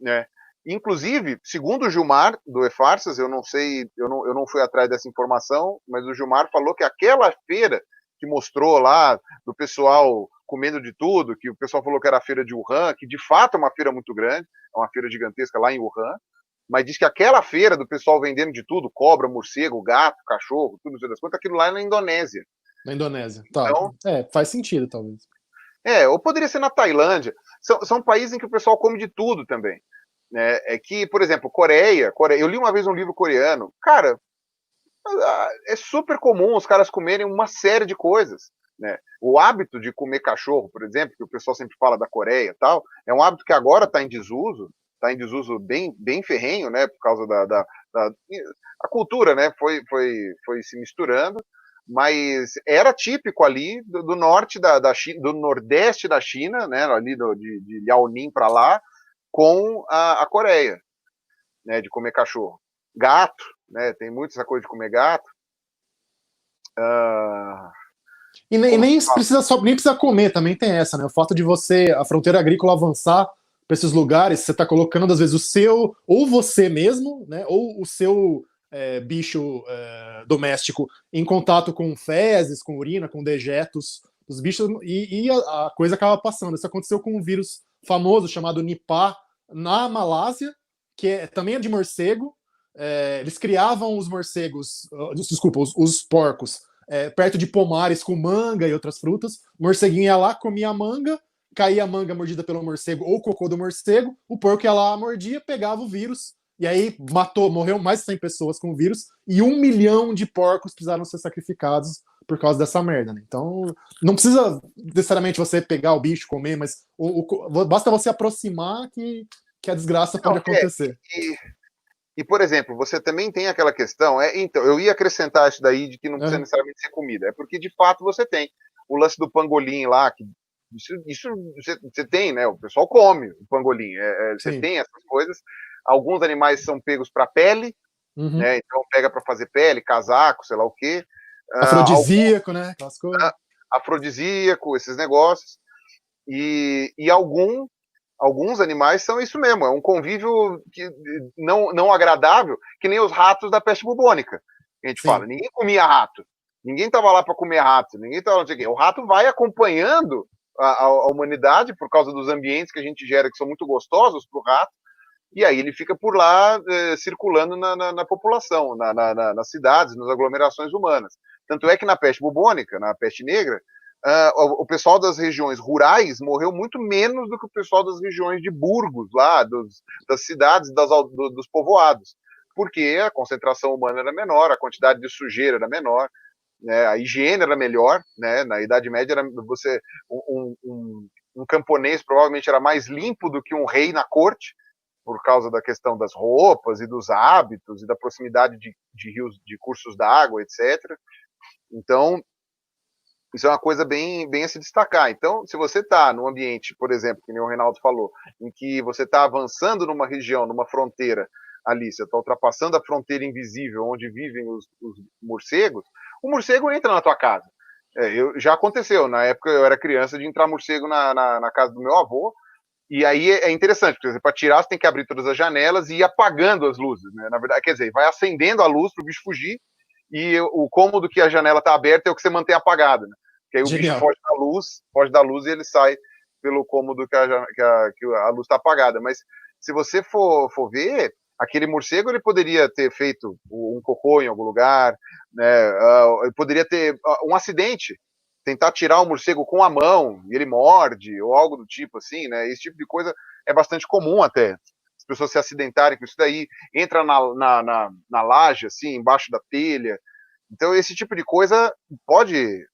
né? Inclusive, segundo o Gilmar, do E-Farsas, eu não sei, eu não fui atrás dessa informação, mas o Gilmar falou que aquela feira que mostrou lá, do pessoal comendo de tudo, que o pessoal falou que era a feira de Wuhan, que de fato é uma feira muito grande, é uma feira gigantesca lá em Wuhan, mas diz que aquela feira do pessoal vendendo de tudo, cobra, morcego, gato, cachorro, tudo isso das contas, aquilo lá é na Indonésia. Na Indonésia. Tá. Então, Faz sentido, talvez. ou poderia ser na Tailândia. São países em que o pessoal come de tudo também. Né? É que, por exemplo, Coreia, eu li uma vez um livro coreano, cara, é super comum os caras comerem uma série de coisas. Né? O hábito de comer cachorro, por exemplo, que o pessoal sempre fala da Coreia e tal, é um hábito que agora está em desuso bem, bem ferrenho, né? Por causa a cultura, né? Foi se misturando, mas era típico ali do norte da China, do nordeste da China, né? Ali de Liaoning para lá, com a Coreia, né? De comer cachorro. Gato, né? Tem muito essa coisa de comer gato. E nem precisa comer, também tem essa, né? O fato de a fronteira agrícola avançar para esses lugares, você está colocando, às vezes, o seu, ou você mesmo, né? Ou o seu bicho doméstico em contato com fezes, com urina, com dejetos dos bichos, e a coisa acaba passando. Isso aconteceu com um vírus famoso chamado Nipah na Malásia, que também é de morcego. Eles criavam os morcegos, desculpa, os porcos, perto de pomares com manga e outras frutas. O morceguinho ia lá, comia a manga, caía a manga mordida pelo morcego ou o cocô do morcego, o porco ia lá, mordia, pegava o vírus, e aí morreu mais de 100 pessoas com o vírus, e 1 milhão de porcos precisaram ser sacrificados por causa dessa merda, né? Então, não precisa necessariamente você pegar o bicho, comer, mas basta você aproximar que a desgraça pode acontecer. E, por exemplo, você também tem aquela questão, então, eu ia acrescentar isso daí de que não precisa necessariamente ser comida, é porque de fato você tem o lance do pangolim lá, que isso você tem, né? O pessoal come o pangolim, você tem essas coisas. Alguns animais são pegos para pele, né? Então pega para fazer pele, casaco, sei lá o quê. Afrodisíaco, né? Aquelas coisas. Afrodisíaco, esses negócios. E alguns animais são isso mesmo, é um convívio não agradável, que nem os ratos da peste bubônica. A gente fala, ninguém comia rato, ninguém estava lá para comer rato, ninguém estava, não sei o quê. O rato vai acompanhando a humanidade por causa dos ambientes que a gente gera, que são muito gostosos para o rato, e aí ele fica por lá circulando na população, nas cidades, nas aglomerações humanas. Tanto é que na peste bubônica, na peste negra, o pessoal das regiões rurais morreu muito menos do que o pessoal das regiões de Burgos, lá, das cidades, dos povoados, porque a concentração humana era menor, a quantidade de sujeira era menor, né, a higiene era melhor, né, na Idade Média um camponês provavelmente era mais limpo do que um rei na corte, por causa da questão das roupas e dos hábitos e da proximidade de rios, de cursos d'água, etc. Então, isso é uma coisa bem a se destacar. Então, se você está num ambiente, por exemplo, que nem o Reinaldo falou, em que você está avançando numa região, numa fronteira ali, você está ultrapassando a fronteira invisível onde vivem os morcegos, o morcego entra na tua casa. Já aconteceu, na época eu era criança, de entrar morcego na casa do meu avô, e aí é interessante, porque para tirar você tem que abrir todas as janelas e ir apagando as luzes, né? Na verdade, quer dizer, vai acendendo a luz para o bicho fugir, e o cômodo que a janela está aberta é o que você mantém apagado, né? Que aí o bicho foge da luz e ele sai pelo cômodo que a luz está apagada. Mas se você for ver, aquele morcego ele poderia ter feito um cocô em algum lugar, né? Poderia ter um acidente, tentar tirar o morcego com a mão e ele morde, ou algo do tipo assim, né? Esse tipo de coisa é bastante comum até. As pessoas se acidentarem com isso daí, entra na laje, assim, embaixo da telha. Então, esse tipo de coisa pode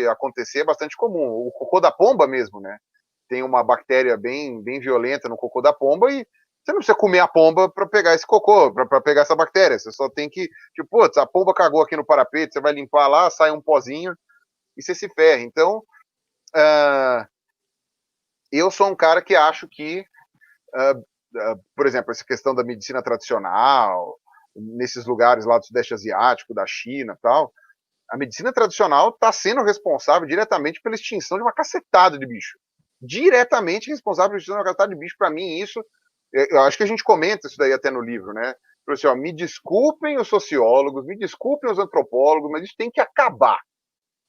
acontecer, é bastante comum. O cocô da pomba mesmo, né? Tem uma bactéria bem violenta no cocô da pomba e você não precisa comer a pomba para pegar esse cocô, para pegar essa bactéria. Você só tem que, tipo, putz, a pomba cagou aqui no parapeito, você vai limpar lá, sai um pozinho e você se ferra. Então, eu sou um cara que acho que por exemplo, essa questão da medicina tradicional, nesses lugares lá do Sudeste Asiático, da China e tal, a medicina tradicional está sendo responsável diretamente pela extinção de uma cacetada de bicho. Diretamente responsável pela extinção de uma cacetada de bicho. Para mim, isso... Eu acho que a gente comenta isso daí até no livro, né? Assim, ó, me desculpem os sociólogos, me desculpem os antropólogos, mas isso tem que acabar.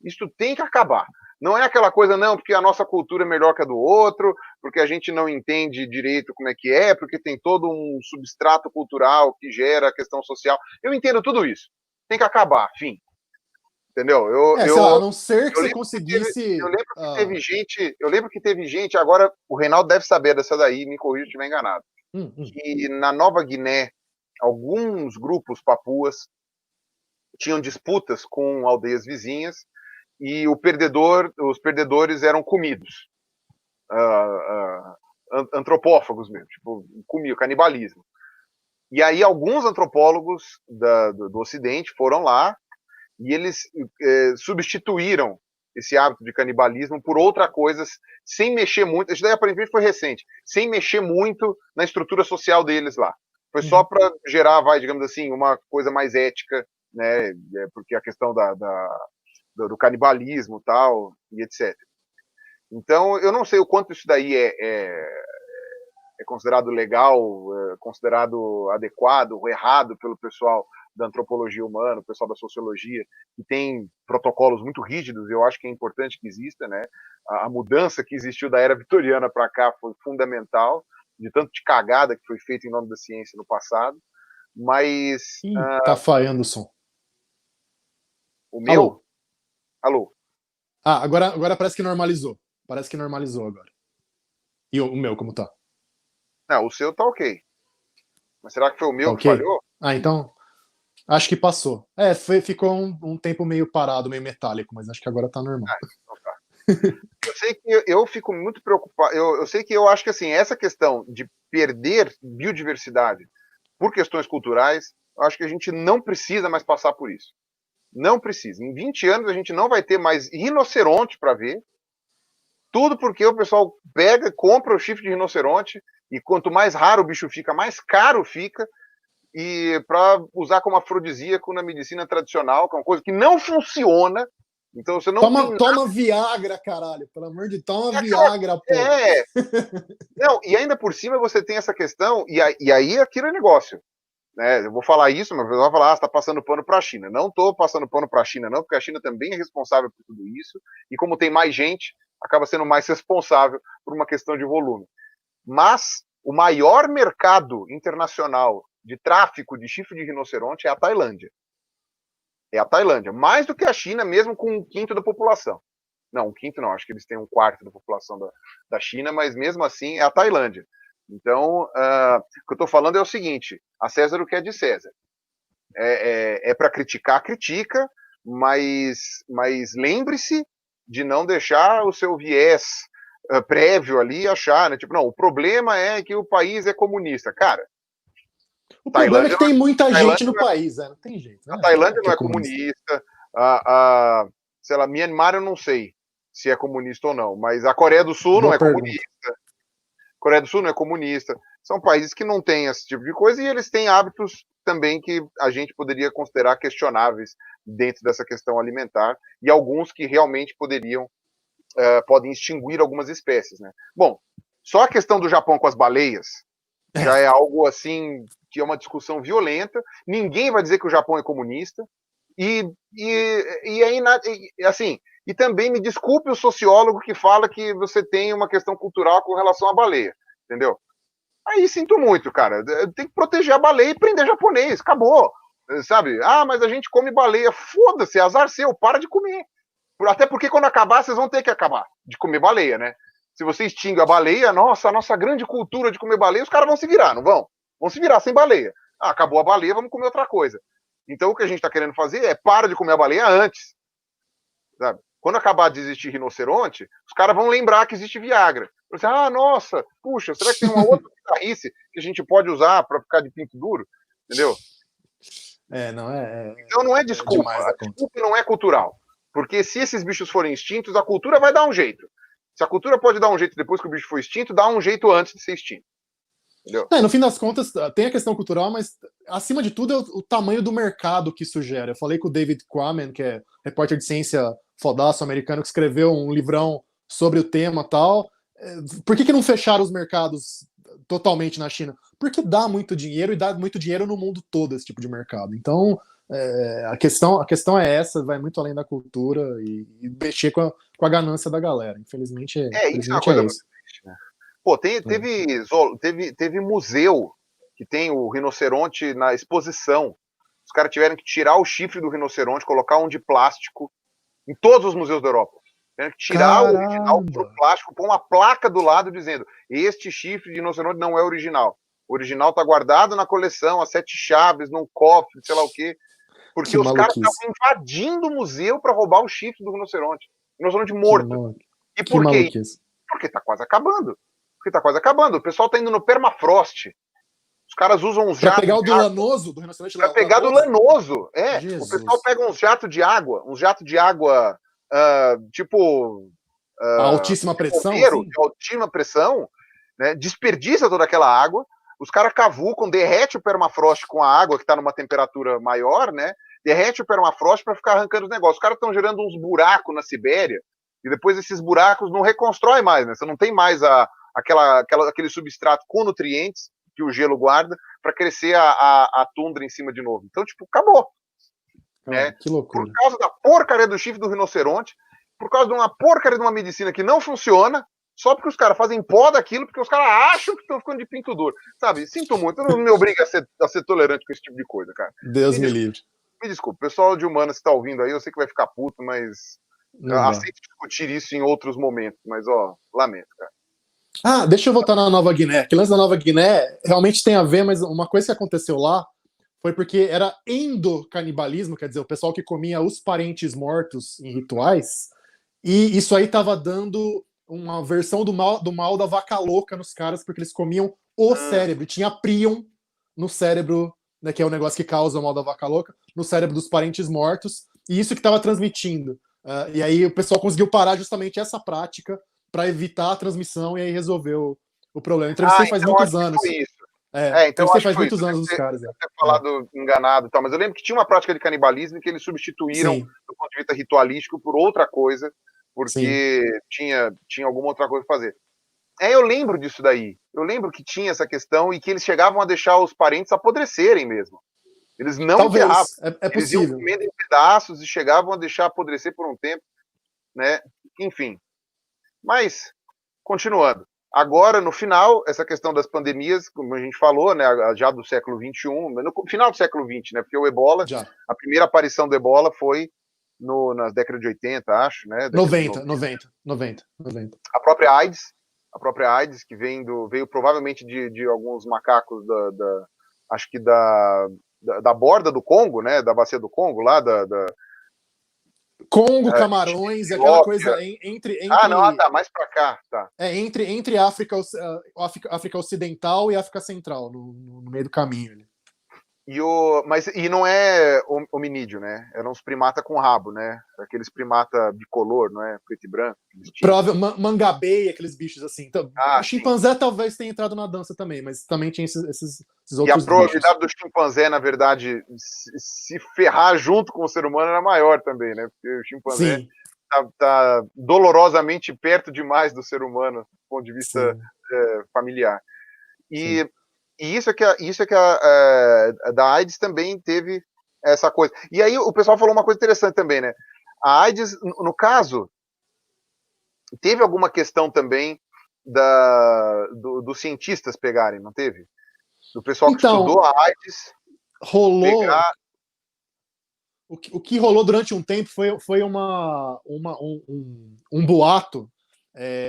Isso tem que acabar. Não é aquela coisa, não, porque a nossa cultura é melhor que a do outro, porque a gente não entende direito como é, porque tem todo um substrato cultural que gera a questão social. Eu entendo tudo isso. Tem que acabar, fim. Entendeu? Sei lá, a não ser que você conseguisse... Eu lembro que teve gente, agora o Reinaldo deve saber dessa daí, me corrija se estiver enganado, que na Nova Guiné, alguns grupos papuas tinham disputas com aldeias vizinhas, e os perdedores eram comidos. Antropófagos mesmo, tipo, canibalismo. E aí alguns antropólogos do Ocidente foram lá e eles substituíram esse hábito de canibalismo por outra coisa, sem mexer muito. Isso daí aparentemente foi recente, sem mexer muito na estrutura social deles lá. Foi só para gerar, digamos assim, uma coisa mais ética, né? Porque a questão do canibalismo tal, e etc. Então, eu não sei o quanto isso daí é considerado legal, considerado adequado ou errado pelo pessoal da antropologia humana, o pessoal da sociologia, que tem protocolos muito rígidos. Eu acho que é importante que exista, né? A mudança que existiu da era vitoriana para cá foi fundamental, de tanto de cagada que foi feita em nome da ciência no passado. Mas... tá falhando o som. O meu? Alô? Agora parece que normalizou. Parece que normalizou agora. E o meu, como tá? Não, o seu tá ok. Mas será que foi o meu que falhou? Então... Acho que passou. Ficou um tempo meio parado, meio metálico, mas acho que agora tá normal. Então tá. Eu sei que eu fico muito preocupado. Eu sei que eu acho que assim, essa questão de perder biodiversidade por questões culturais, eu acho que a gente não precisa mais passar por isso. Não precisa. Em 20 anos a gente não vai ter mais rinoceronte para ver. Tudo porque o pessoal pega, compra o chifre de rinoceronte e quanto mais raro o bicho fica, mais caro fica. E para usar como afrodisíaco na medicina tradicional, que é uma coisa que não funciona. Então você não toma Viagra, caralho, pelo amor de Deus, toma Viagra, pô. Não, e ainda por cima você tem essa questão, e aí aquilo é negócio. Né? Eu vou falar isso, mas você vai falar, você está passando pano para a China. Não estou passando pano para a China, não, porque a China também é responsável por tudo isso, e como tem mais gente, acaba sendo mais responsável por uma questão de volume. Mas o maior mercado internacional de tráfico de chifre de rinoceronte é a Tailândia. É a Tailândia. Mais do que a China, mesmo com 1/5 da população. Não, 1/5 não, acho que eles têm 1/4 da população da China, mas mesmo assim é a Tailândia. Então, o que eu estou falando é o seguinte, a César o que é de César. É para criticar, critica, mas lembre-se de não deixar o seu viés prévio ali achar, né? Tipo, não, o problema é que o país é comunista. Cara, o problema é que tem muita gente no país, não tem jeito. A Tailândia não é comunista. Sei lá, Myanmar eu não sei se é comunista ou não, mas a Coreia do Sul não é comunista. A Coreia do Sul não é comunista. São países que não têm esse tipo de coisa e eles têm hábitos também que a gente poderia considerar questionáveis dentro dessa questão alimentar e alguns que realmente podem extinguir algumas espécies, né? Bom, só a questão do Japão com as baleias já é algo assim que é uma discussão violenta. Ninguém vai dizer que o Japão é comunista e assim, e também me desculpe o sociólogo que fala que você tem uma questão cultural com relação à baleia, entendeu? Aí sinto muito, cara. Tem que proteger a baleia e prender japonês, acabou, sabe? Mas a gente come baleia, foda-se, azar seu, para de comer. Até porque quando acabar, vocês vão ter que acabar de comer baleia, né? Se você extingue a baleia, a nossa grande cultura de comer baleia, os caras vão se virar, não vão? Vão se virar sem baleia. Acabou a baleia, vamos comer outra coisa. Então o que a gente está querendo fazer é para de comer a baleia antes. Sabe? Quando acabar de existir rinoceronte, os caras vão lembrar que existe Viagra. Você, nossa, puxa, será que tem uma outra bizarrice que a gente pode usar para ficar de pinto duro? Entendeu? Então não é desculpa. A desculpa não é cultural. Porque se esses bichos forem extintos, a cultura vai dar um jeito. Se a cultura pode dar um jeito depois que o bicho for extinto, dá um jeito antes de ser extinto. entendeu? No fim das contas, tem a questão cultural, mas acima de tudo é o tamanho do mercado que isso gera. Eu falei com o David Quammen, que é repórter de ciência fodaço americano, que escreveu um livrão sobre o tema e tal. Por que não fecharam os mercados totalmente na China? Porque dá muito dinheiro e dá muito dinheiro no mundo todo esse tipo de mercado. Então, a questão é essa, vai muito além da cultura e mexer com a ganância da galera. Infelizmente, Isso é uma coisa muito isso. triste, né? Pô, teve museu que tem o rinoceronte na exposição. Os caras tiveram que tirar o chifre do rinoceronte, colocar um de plástico em todos os museus da Europa. Tiveram que tirar o original pro plástico, pôr uma placa do lado dizendo: este chifre de rinoceronte não é original. O original tá guardado na coleção, as 7 chaves, num cofre, sei lá o quê. Porque os caras estavam invadindo o museu para roubar o chifre do rinoceronte. Rinoceronte morto. E por quê? Porque tá quase acabando. O pessoal tá indo no permafrost. Os caras usam uns jatos. Pra pegar o do lanoso, do rinoceronte lanoso? Pra pegar do lanoso. O pessoal pega uns jatos de água, tipo. Altíssima pressão. De altíssima pressão, né? Desperdiça toda aquela água. Os caras cavucam, derrete o permafrost com a água que está numa temperatura maior, né? Derrete o permafrost para ficar arrancando os negócios. Os caras estão gerando uns buracos na Sibéria e depois esses buracos não reconstrói mais, né? Você não tem mais aquele substrato com nutrientes que o gelo guarda para crescer a tundra em cima de novo. Então, tipo, acabou. Né? Que loucura. Por causa da porcaria do chifre do rinoceronte, por causa de uma porcaria de uma medicina que não funciona, só porque os caras fazem pó daquilo, porque os caras acham que estão ficando de pinto duro. Sabe, sinto muito, eu não me obrigo a ser tolerante com esse tipo de coisa, cara. Deus me livre. Me desculpe, o pessoal de humanas que tá ouvindo aí, eu sei que vai ficar puto, mas aceito discutir isso em outros momentos, mas lamento, cara. Deixa eu voltar na Nova Guiné. Que lance da Nova Guiné realmente tem a ver, mas uma coisa que aconteceu lá foi porque era endocanibalismo, quer dizer, o pessoal que comia os parentes mortos em rituais, e isso aí tava dando uma versão do mal da vaca louca nos caras, porque eles comiam o cérebro, tinha prion no cérebro, né, que é o negócio que causa o mal da vaca louca, no cérebro dos parentes mortos, e isso que estava transmitindo. E aí o pessoal conseguiu parar justamente essa prática para evitar a transmissão e aí resolveu o problema. Entrevistei faz muitos anos. Então faz muitos anos dos caras. Eu ter falado enganado e tal, mas eu lembro que tinha uma prática de canibalismo que eles substituíram, do ponto de vista ritualístico, por outra coisa, porque tinha alguma outra coisa para fazer. Eu lembro disso daí. Eu lembro que tinha essa questão e que eles chegavam a deixar os parentes apodrecerem mesmo. Eles não enterravam. Eles iam comendo em pedaços e chegavam a deixar apodrecer por um tempo, né? Enfim. Mas, continuando. Agora, no final, essa questão das pandemias, como a gente falou, né, já do século XXI, no final do século XX, né? Porque o Ebola, a primeira aparição do Ebola foi nas décadas de 80, acho, né? 90. A própria AIDS, que veio provavelmente de alguns macacos acho que da borda do Congo, né? Da bacia do Congo, lá Congo, Camarões, aquela coisa entre mais pra cá, tá. Entre África Ocidental e África Central, no meio do caminho ali. Mas não é hominídeo, né? Eram uns primata com rabo, né? Aqueles primata bicolor, não é? Preto e branco. Mangabei, aqueles bichos assim. Então, o chimpanzé talvez tenha entrado na dança também, mas também tinha esses outros. E a probabilidade do chimpanzé, na verdade, se ferrar junto com o ser humano era maior também, né? Porque o chimpanzé tá dolorosamente perto demais do ser humano, do ponto de vista familiar. E isso é que da AIDS também teve essa coisa. E aí o pessoal falou uma coisa interessante também, né? A AIDS, no caso, teve alguma questão também dos cientistas pegarem, não teve? Do pessoal que estudou a AIDS. Rolou. O que rolou durante um tempo foi um boato,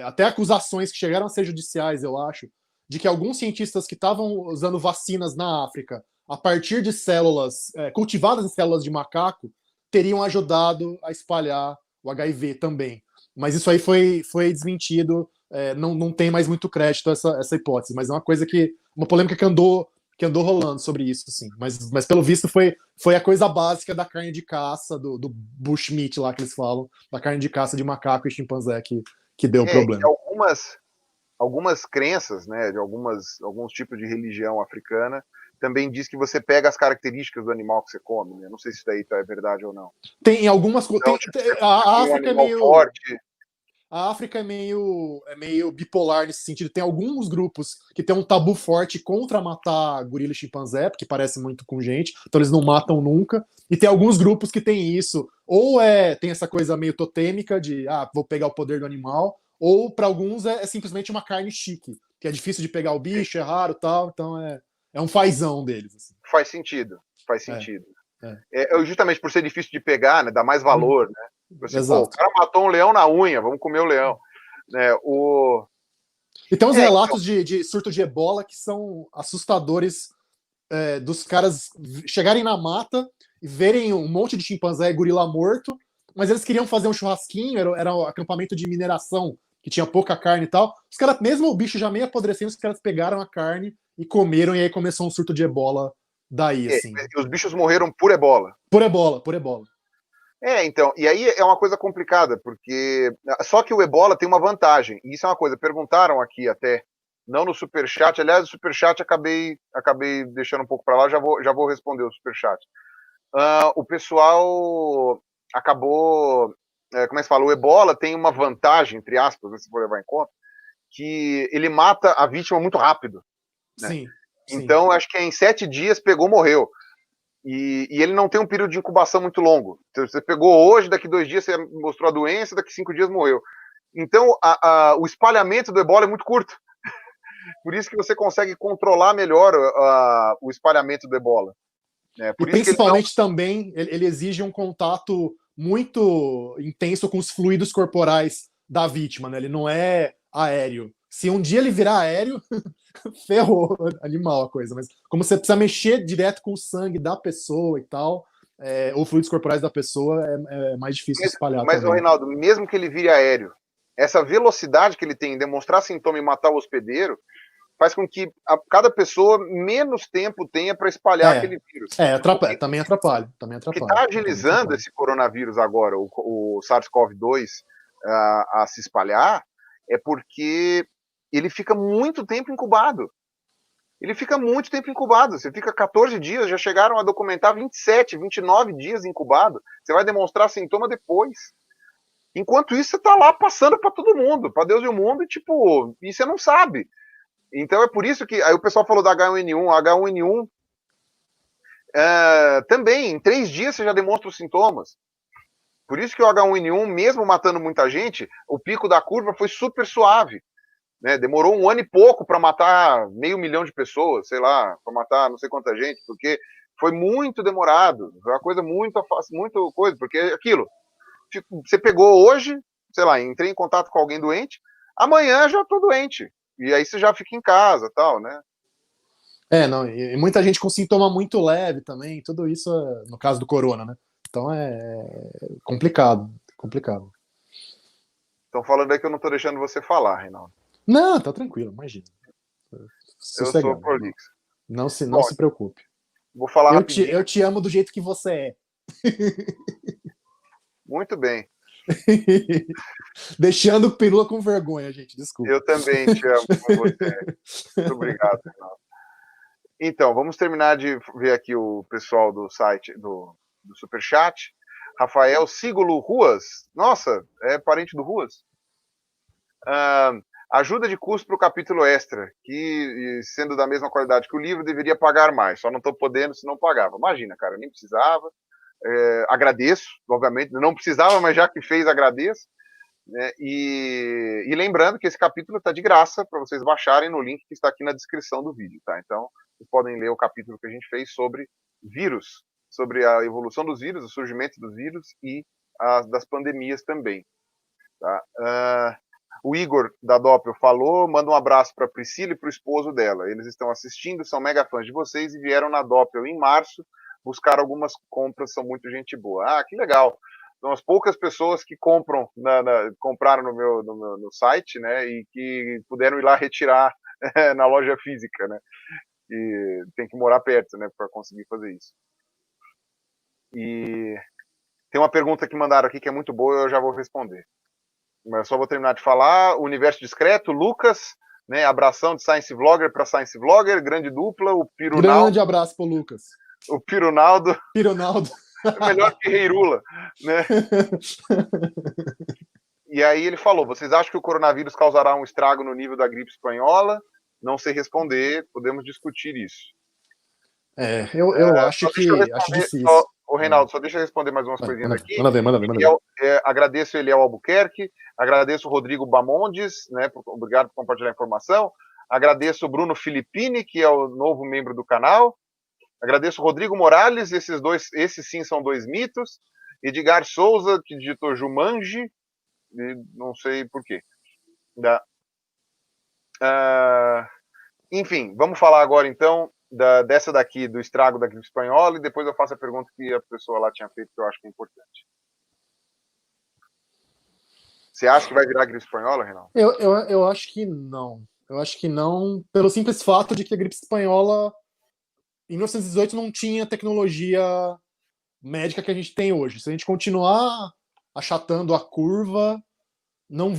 até acusações que chegaram a ser judiciais, eu acho, de que alguns cientistas que estavam usando vacinas na África a partir de células cultivadas em células de macaco teriam ajudado a espalhar o HIV também. Mas isso aí foi desmentido, não tem mais muito crédito essa hipótese, mas é uma polêmica que andou rolando sobre isso, sim. Mas pelo visto foi a coisa básica da carne de caça, do bushmeat lá que eles falam, da carne de caça de macaco e chimpanzé que deu o problema. algumas crenças, né, de alguns tipos de religião africana, também diz que você pega as características do animal que você come, né? Não sei se isso daí é verdade ou não. Tem algumas Então, coisas. tipo, você A come um África é animal meio. forte. A África é meio bipolar nesse sentido. Tem alguns grupos que tem um tabu forte contra matar gorila e chimpanzé, porque parece muito com gente, então eles não matam nunca. E tem alguns grupos que tem isso. Ou tem essa coisa meio totêmica de, vou pegar o poder do animal, ou para alguns é simplesmente uma carne chique, que é difícil de pegar o bicho, é raro e tal, então é um fazão deles. Assim. Faz sentido, faz É, sentido. é. Justamente por ser difícil de pegar, né, dá mais valor, né? Assim, pô, o Exato. cara matou um leão na unha, vamos comer o leão. Né, E tem uns então, relatos de surto de ebola que são assustadores, dos caras chegarem na mata e verem um monte de chimpanzé e gorila morto, mas eles queriam fazer um churrasquinho, era um acampamento de mineração, que tinha pouca carne e tal. Os caras, mesmo o bicho já meio apodrecendo, os caras pegaram a carne e comeram, e aí começou um surto de ebola daí, assim. os bichos morreram por ebola. Por ebola, por ebola. Então, e aí é uma coisa complicada, porque só que o ebola tem uma vantagem, e isso é uma coisa, perguntaram aqui até, não no superchat, aliás, o superchat acabei deixando um pouco para lá, já vou responder o superchat. O pessoal acabou, como é que se fala, o ebola tem uma vantagem, entre aspas, né, se for levar em conta, que ele mata a vítima muito rápido. Né? Sim. Então, acho que em 7 dias pegou, morreu. E ele não tem um período de incubação muito longo. Então, você pegou hoje, daqui 2 dias você mostrou a doença, daqui 5 dias morreu. Então, o espalhamento do ebola é muito curto. Por isso que você consegue controlar melhor o espalhamento do ebola. Né? E Por isso que principalmente também, ele exige um contato muito intenso com os fluidos corporais da vítima, né? Ele não é aéreo. Se um dia ele virar aéreo, ferrou, animal a coisa. Mas como você precisa mexer direto com o sangue da pessoa e tal, ou fluidos corporais da pessoa, é mais difícil espalhar mas também. Reinaldo, mesmo que ele vire aéreo, essa velocidade que ele tem em demonstrar sintoma e matar o hospedeiro faz com que cada pessoa menos tempo tenha para espalhar aquele vírus. Também atrapalha. O que está agilizando esse coronavírus agora, o SARS-CoV-2, a se espalhar, é porque ele fica muito tempo incubado. Ele fica muito tempo incubado. Você fica 14 dias, já chegaram a documentar 27, 29 dias incubado. Você vai demonstrar sintoma depois. Enquanto isso, você está lá passando para todo mundo, para Deus e o mundo, e você não sabe. Então é por isso que aí o pessoal falou da H1N1. A H1N1 também, em 3 dias você já demonstra os sintomas. Por isso que o H1N1, mesmo matando muita gente, o pico da curva foi super suave. Né? Demorou 1 ano e pouco para matar 500 mil de pessoas, sei lá, para matar não sei quanta gente, porque foi muito demorado. Foi uma coisa muito coisa, porque aquilo, você pegou hoje, sei lá, entrei em contato com alguém doente, amanhã já estou doente. E aí você já fica em casa, tal, né? Não, e muita gente com sintoma muito leve também, tudo isso no caso do corona, né? Então é complicado. Estão falando aí que eu não estou deixando você falar, Reinaldo. Não, tá tranquilo, imagina. Sossegado, eu sou prolixo. Não se preocupe. Vou falar rapidinho. Eu te amo do jeito que você é. Muito bem. Deixando o Perula com vergonha, gente, desculpa. Eu também te amo com você. Muito obrigado, Reinaldo. Então, vamos terminar de ver aqui o pessoal do site, do Superchat. Rafael Sigolo Ruas. Nossa, é parente do Ruas? Ajuda de custo para o capítulo extra, que, sendo da mesma qualidade que o livro, deveria pagar mais. Só não estou podendo, se não pagava. Imagina, cara, nem precisava. Agradeço, obviamente. Não precisava, mas já que fez, agradeço. Né? E lembrando que esse capítulo está de graça para vocês baixarem no link que está aqui na descrição do vídeo. Tá? Então, vocês podem ler o capítulo que a gente fez sobre vírus, sobre a evolução dos vírus, o surgimento dos vírus e das pandemias também. Tá? O Igor da Doppel falou, manda um abraço para a Priscila e para o esposo dela. Eles estão assistindo, são mega fãs de vocês e vieram na Doppel em março buscar algumas compras, são muito gente boa. Que legal. São as poucas pessoas que compraram no site, né, e que puderam ir lá retirar na loja física, né, e tem que morar perto, né, para conseguir fazer isso. E tem uma pergunta que mandaram aqui que é muito boa, eu já vou responder. Mas só vou terminar de falar. O Universo Discreto, Lucas né? Abração de Science Vlogger para Science Vlogger, grande dupla, Grande abraço pro Lucas. O Pirunaldo. Pironaldo. É melhor que Reirula, né? E aí ele falou, vocês acham que o coronavírus causará um estrago no nível da gripe espanhola? Não sei responder, podemos discutir isso. Eu acho difícil. Ô, Reinaldo, só deixa eu responder mais umas coisinhas aqui. Manda ver. Agradeço o Eliel Albuquerque, agradeço o Rodrigo Bamondes, né, obrigado por compartilhar a informação. Agradeço o Bruno Filippini, que é o novo membro do canal. Agradeço o Rodrigo Morales, esses sim são 2 mitos. Edgar Souza, que digitou Jumanji, não sei porquê. Enfim, vamos falar agora então dessa daqui, do estrago da gripe espanhola, e depois eu faço a pergunta que a pessoa lá tinha feito, que eu acho que é importante. Você acha que vai virar gripe espanhola, Reinaldo? Eu acho que não. Eu acho que não, pelo simples fato de que a gripe espanhola, em 1918, não tinha tecnologia médica que a gente tem hoje. Se a gente continuar achatando a curva, não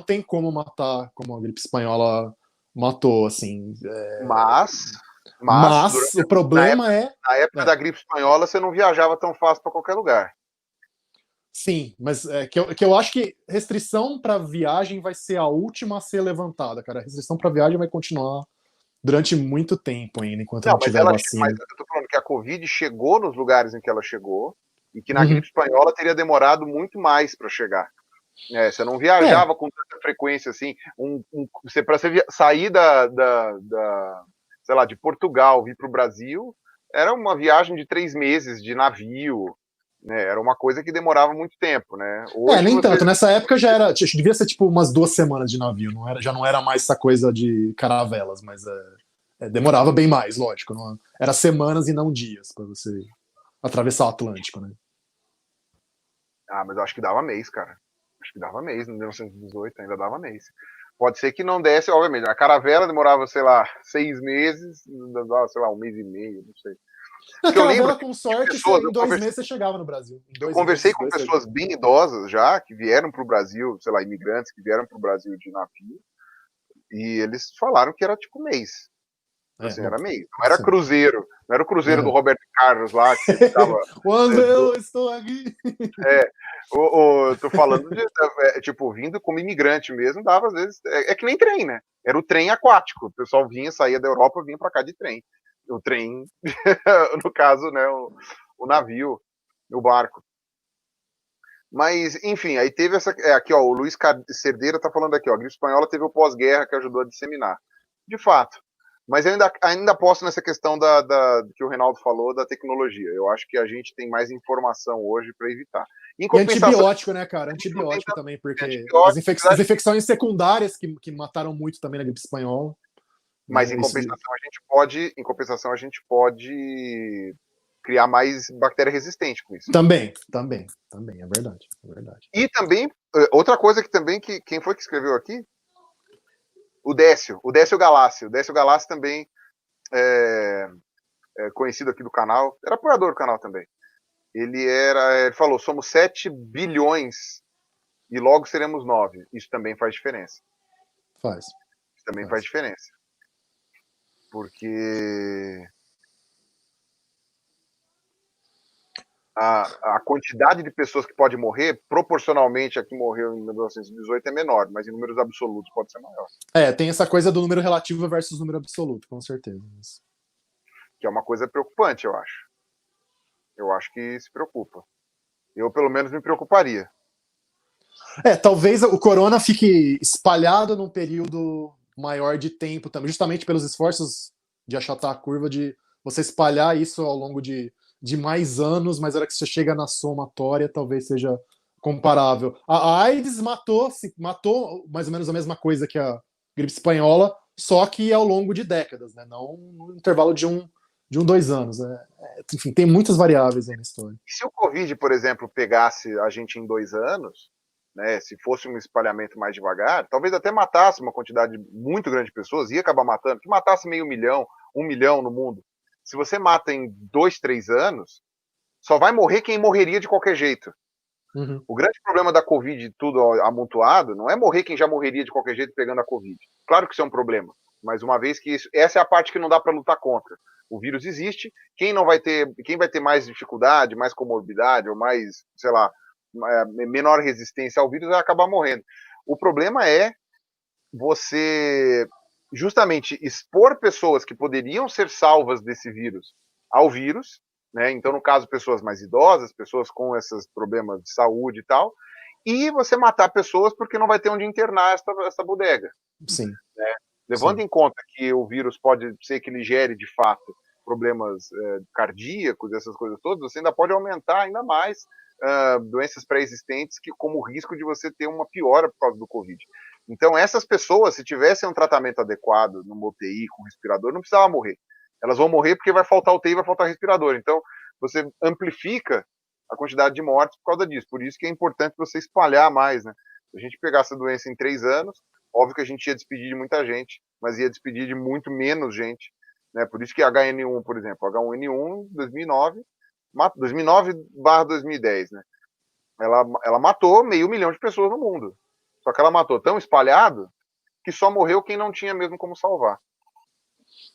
tem como matar como a gripe espanhola matou, assim. Mas o problema na época da gripe espanhola, você não viajava tão fácil para qualquer lugar. Sim, mas que eu acho que restrição para viagem vai ser a última a ser levantada, cara. A restrição para viagem vai continuar durante muito tempo ainda, enquanto não tiver vacina. Mas eu tô falando que a Covid chegou nos lugares em que ela chegou e que na gripe espanhola teria demorado muito mais para chegar. Você não viajava com tanta frequência assim. Para você sair sei lá, de Portugal, vir para o Brasil, era uma viagem de 3 meses de navio. Né, era uma coisa que demorava muito tempo, né? Hoje nem tanto. Nessa época já era, devia ser tipo umas 2 semanas de navio, já não era mais essa coisa de caravelas, mas demorava bem mais, lógico. Era semanas e não dias para você atravessar o Atlântico, né? Mas eu acho que dava mês, cara. Acho que dava mês, em 1918 ainda dava mês. Pode ser que não desse, obviamente. A caravela demorava, sei lá, 6 meses, sei lá, 1 mês e meio, não sei. Na caravela, com sorte, em 2 meses você chegava no Brasil. Eu conversei com pessoas bem idosas já, que vieram para o Brasil, sei lá, imigrantes que vieram para o Brasil de navio, e eles falaram que era tipo mês. Assim, era mês. Não era cruzeiro. Não era o cruzeiro do Roberto Carlos lá, que estava... Quando eu estou aqui... tô falando de, tipo, vindo como imigrante mesmo, dava às vezes... É que nem trem, né? Era o trem aquático. O pessoal saía da Europa, vinha para cá de trem. O trem, no caso, né, o navio, o barco. Mas, enfim, aí teve essa... aqui, ó, o Luiz Cerdeira tá falando aqui, ó, a gripe espanhola teve o pós-guerra que ajudou a disseminar. De fato. Mas eu ainda aposto nessa questão que o Reinaldo falou, da tecnologia. Eu acho que a gente tem mais informação hoje para evitar. E antibiótico, né, cara? Antibiótico também, porque as infecções secundárias que mataram muito também na gripe espanhola. Mas em compensação a gente pode criar mais bactéria resistente com isso. Também, é verdade. E também, outra coisa quem foi que escreveu aqui? O Décio Galassi. O Décio Galassi também é conhecido aqui do canal, era apoiador do canal também. Ele falou, somos 7 bilhões e logo seremos 9. Isso também faz diferença. Faz diferença. Porque a quantidade de pessoas que pode morrer, proporcionalmente a que morreu em 1918 é menor, mas em números absolutos pode ser maior. Tem essa coisa do número relativo versus número absoluto, com certeza. Que é uma coisa preocupante, eu acho. Eu acho que se preocupa. Eu, pelo menos, me preocuparia. Talvez o corona fique espalhado num período maior de tempo também, justamente pelos esforços de achatar a curva, de você espalhar isso ao longo de mais anos, mas a hora que você chega na somatória, talvez seja comparável. A AIDS matou mais ou menos a mesma coisa que a gripe espanhola, só que ao longo de décadas, né? Não no intervalo de 2 anos. Enfim, tem muitas variáveis aí na história. E se o Covid, por exemplo, pegasse a gente em 2 anos, né, se fosse um espalhamento mais devagar, talvez até matasse uma quantidade muito grande de pessoas, ia acabar matando, que matasse 500 mil, 1 milhão no mundo. Se você mata em 2, 3 anos, só vai morrer quem morreria de qualquer jeito. Uhum. O grande problema da Covid, tudo amontoado, não é morrer quem já morreria de qualquer jeito pegando a Covid. Claro que isso é um problema, mas uma vez que essa é a parte que não dá para lutar contra. O vírus existe, quem vai ter mais dificuldade, mais comorbidade, ou mais, sei lá, menor resistência ao vírus vai acabar morrendo. O problema é você justamente expor pessoas que poderiam ser salvas desse vírus ao vírus, né? Então, no caso, pessoas mais idosas, pessoas com esses problemas de saúde e tal, e você matar pessoas porque não vai ter onde internar essa bodega. Sim. Né? Levando em conta que o vírus pode ser que ele gere, de fato, problemas cardíacos, essas coisas todas, você ainda pode aumentar ainda mais doenças pré-existentes como o risco de você ter uma piora por causa do Covid. Então, essas pessoas, se tivessem um tratamento adequado numa UTI com respirador, não precisava morrer. Elas vão morrer porque vai faltar UTI e vai faltar respirador. Então, você amplifica a quantidade de mortes por causa disso. Por isso que é importante você espalhar mais, né? Se a gente pegasse a doença em 3 anos, óbvio que a gente ia despedir de muita gente, mas ia despedir de muito menos gente, né? Por isso que H1N1, por exemplo, H1N1 2009/2010, né? Ela matou 500 mil de pessoas no mundo. Só que ela matou tão espalhado que só morreu quem não tinha mesmo como salvar.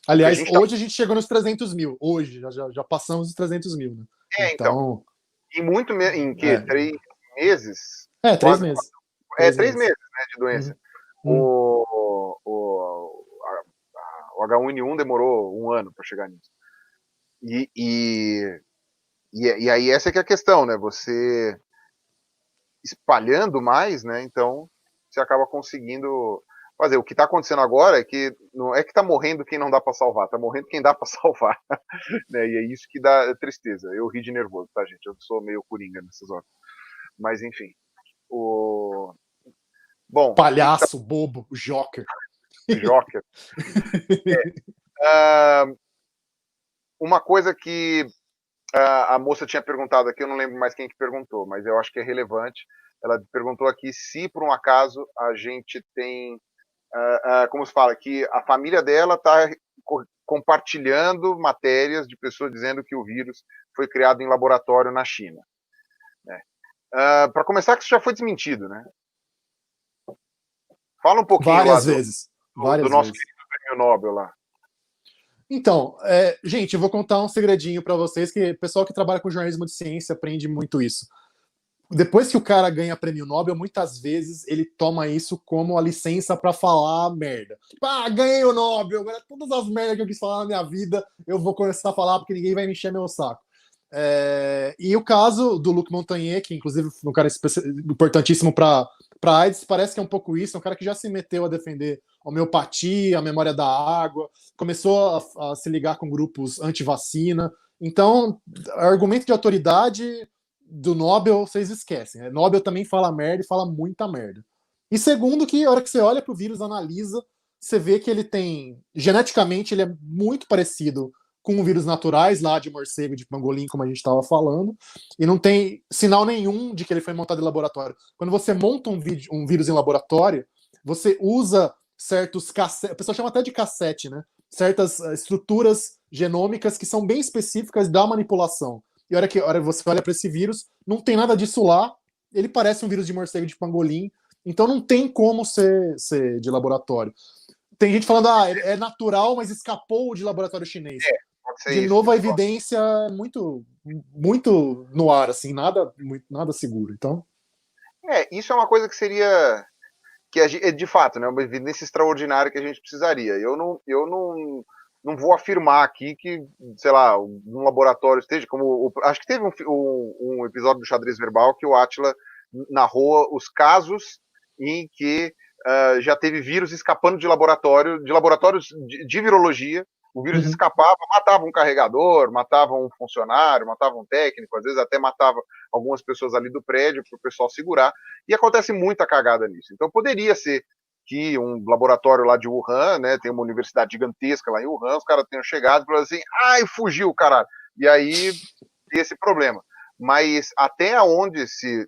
Aliás, hoje a gente chegou nos 300 mil. Hoje, já passamos os 300 mil, né? Então em que? 3 meses? 3 meses. 3 meses, né, de doença. Uhum. O H1N1 demorou 1 ano para chegar nisso. E aí essa é que é a questão, né? Você espalhando mais, né? Então você acaba conseguindo fazer. O que está acontecendo agora é que não é que está morrendo quem não dá para salvar, está morrendo quem dá para salvar, né? E é isso que dá tristeza. Eu ri de nervoso, tá, gente? Eu sou meio coringa nessas horas. Mas enfim, bom, palhaço, bobo, Joker. Joker. Uma coisa que a moça tinha perguntado aqui, eu não lembro mais quem que perguntou, mas eu acho que é relevante. Ela perguntou aqui se, por um acaso, a gente tem, como se fala, que a família dela está compartilhando matérias de pessoas dizendo que o vírus foi criado em laboratório na China. Né? Para começar, que isso já foi desmentido, né? Fala um pouquinho várias lá vezes. do nosso querido prêmio Nobel lá. Então, gente, eu vou contar um segredinho para vocês, que o pessoal que trabalha com jornalismo de ciência aprende muito isso. Depois que o cara ganha prêmio Nobel, muitas vezes ele toma isso como a licença para falar merda. Tipo, ganhei o Nobel, agora todas as merdas que eu quis falar na minha vida, eu vou começar a falar porque ninguém vai me encher meu saco. E o caso do Luc Montagnier, que inclusive é um cara importantíssimo para AIDS, parece que é um pouco isso, é um cara que já se meteu a defender a homeopatia, a memória da água, começou a se ligar com grupos anti-vacina. Então, argumento de autoridade do Nobel, vocês esquecem. Nobel também fala merda e fala muita merda. E segundo, que a hora que você olha para o vírus, analisa, você vê que ele tem, geneticamente, ele é muito parecido com vírus naturais lá de morcego, de pangolim, como a gente estava falando, e não tem sinal nenhum de que ele foi montado em laboratório. Quando você monta um vírus em laboratório, você usa certos cassetes, a pessoa chama até de cassete, né? Certas estruturas genômicas que são bem específicas da manipulação. E a hora que você olha para esse vírus, não tem nada disso lá, ele parece um vírus de morcego de pangolim, então não tem como ser de laboratório. Tem gente falando, é natural, mas escapou de laboratório chinês. De novo, a evidência muito, muito no ar, assim, nada seguro. Então, isso é uma coisa que seria de fato, né, uma evidência extraordinária que a gente precisaria. Eu não vou afirmar aqui que, sei lá, um laboratório esteja como acho que teve um episódio do Xadrez Verbal que o Átila narrou os casos em que já teve vírus escapando de laboratórios de virologia. O vírus escapava, matava um carregador, matava um funcionário, matava um técnico, às vezes até matava algumas pessoas ali do prédio para o pessoal segurar. E acontece muita cagada nisso. Então poderia ser que um laboratório lá de Wuhan, né, tem uma universidade gigantesca lá em Wuhan, os caras tenham chegado e falado assim, fugiu, caralho. E aí tem esse problema. Mas até onde se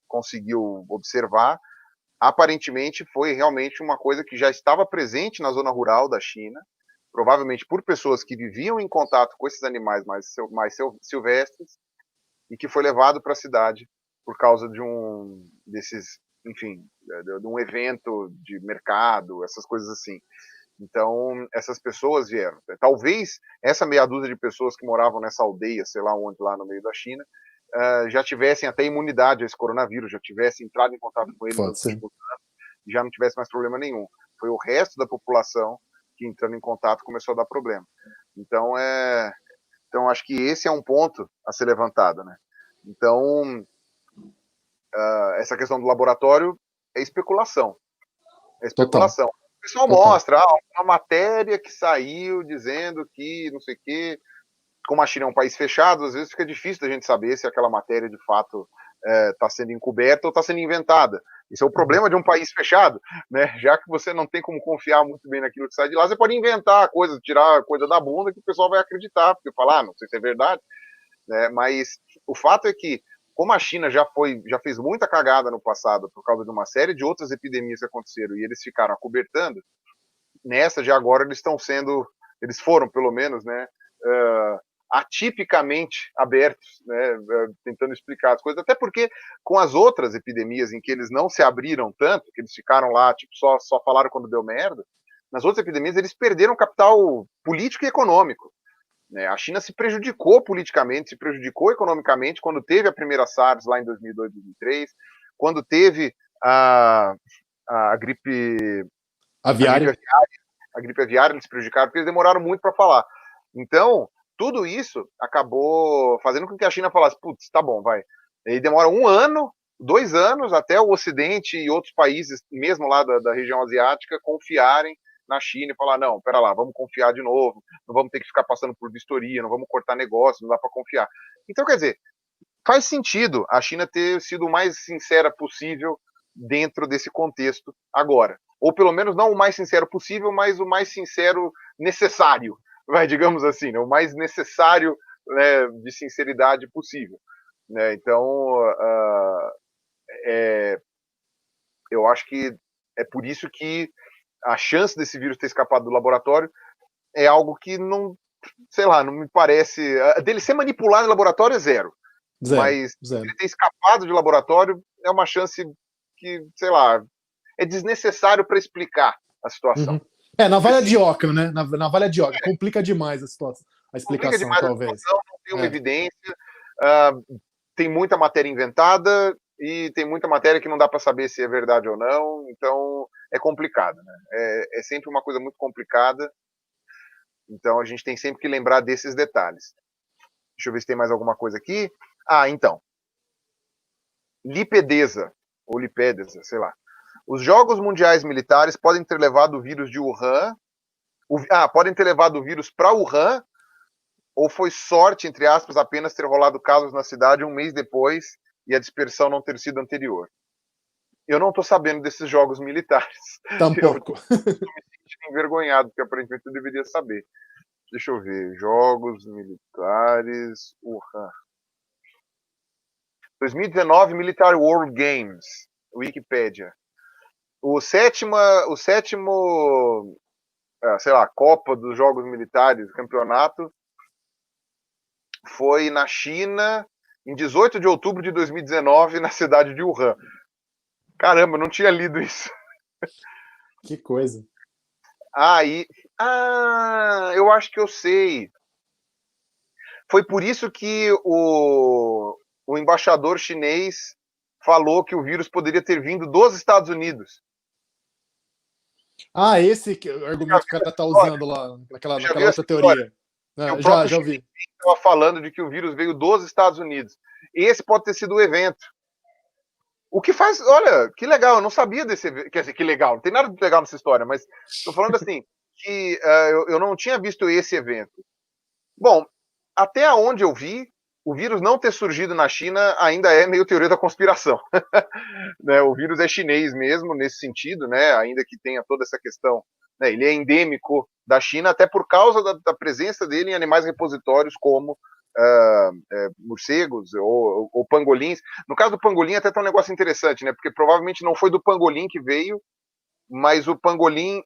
conseguiu observar, aparentemente foi realmente uma coisa que já estava presente na zona rural da China, provavelmente por pessoas que viviam em contato com esses animais mais silvestres, e que foi levado para a cidade por causa enfim, de um evento de mercado, essas coisas assim. Então, essas pessoas vieram. Talvez essa meia dúzia de pessoas que moravam nessa aldeia, sei lá onde, lá no meio da China, já tivessem até imunidade a esse coronavírus, já tivessem entrado em contato com ele nos últimos anos e já não tivesse mais problema nenhum. Foi o resto da população que, entrando em contato, começou a dar problema. Então, acho que esse é um ponto a ser levantado, né? Então, essa questão do laboratório é especulação. É especulação. Total. O pessoal mostra uma matéria que saiu dizendo que não sei o quê. Como a China é um país fechado, às vezes fica difícil da gente saber se aquela matéria de fato está sendo encoberta ou está sendo inventada. Isso é o problema de um país fechado, né? Já que você não tem como confiar muito bem naquilo que sai de lá, você pode inventar coisa, tirar coisa da bunda que o pessoal vai acreditar, porque falar, não sei se é verdade, né? Mas o fato é que, como a China já fez muita cagada no passado por causa de uma série de outras epidemias que aconteceram e eles ficaram acobertando, nessa de agora eles foram pelo menos, né? Atipicamente abertos, né, tentando explicar as coisas, até porque com as outras epidemias em que eles não se abriram tanto, que eles ficaram lá, tipo, só falaram quando deu merda, nas outras epidemias eles perderam capital político e econômico, né? A China se prejudicou politicamente, se prejudicou economicamente quando teve a primeira SARS lá em 2002, 2003, quando teve a gripe aviária. A gripe aviária, eles se prejudicaram porque eles demoraram muito para falar. Então, tudo isso acabou fazendo com que a China falasse, putz, tá bom, vai. E demora 1 ano, 2 anos, até o Ocidente e outros países, mesmo lá da região asiática, confiarem na China e falar, não, pera lá, vamos confiar de novo, não vamos ter que ficar passando por vistoria, não vamos cortar negócio, não dá para confiar. Então, quer dizer, faz sentido a China ter sido o mais sincera possível dentro desse contexto agora. Ou pelo menos não o mais sincero possível, mas o mais sincero necessário, digamos assim, né? O mais necessário, né, de sinceridade possível, né? Então, eu acho que é por isso que a chance desse vírus ter escapado do laboratório é algo que não, sei lá, não me parece. Dele ser manipulado em laboratório é zero. Mas ele ter escapado de laboratório é uma chance que, sei lá, é desnecessário para explicar a situação. Uhum. Navalha de oca, né? Navalha de oca. Complica demais a situação, a explicação, demais talvez. A situação, não tem uma evidência, tem muita matéria inventada e tem muita matéria que não dá para saber se é verdade ou não, então é complicado, né? É sempre uma coisa muito complicada, então a gente tem sempre que lembrar desses detalhes. Deixa eu ver se tem mais alguma coisa aqui. Então. Lipedeza, ou lipedeza, sei lá. Os Jogos Mundiais Militares podem ter levado o vírus de Wuhan. Podem ter levado o vírus para Wuhan, ou foi sorte, entre aspas, apenas ter rolado casos na cidade 1 mês depois e a dispersão não ter sido anterior. Eu não estou sabendo desses Jogos Militares. Tampouco. Eu estou me sentindo envergonhado, porque aparentemente eu deveria saber. Deixa eu ver. Jogos Militares, Wuhan. 2019 Military World Games, Wikipédia. O sétimo, sei lá, Copa dos Jogos Militares, campeonato, foi na China, em 18 de outubro de 2019, na cidade de Wuhan. Caramba, não tinha lido isso. Que coisa. Eu acho que eu sei. Foi por isso que o embaixador chinês falou que o vírus poderia ter vindo dos Estados Unidos. Esse argumento que o cara tá usando lá, naquela outra teoria. Já ouvi. Estava falando de que o vírus veio dos Estados Unidos. Esse pode ter sido o evento. O que faz... Olha, que legal, eu não sabia desse evento. Quer dizer, que legal, não tem nada de legal nessa história, mas estou falando assim, que eu não tinha visto esse evento. Bom, até onde eu vi, o vírus não ter surgido na China ainda é meio teoria da conspiração. Né, o vírus é chinês mesmo, nesse sentido, né, ainda que tenha toda essa questão. Né, ele é endêmico da China, até por causa da presença dele em animais repositórios como morcegos ou pangolins. No caso do pangolim até tem um negócio interessante, né, porque provavelmente não foi do pangolim que veio, mas o pangolim,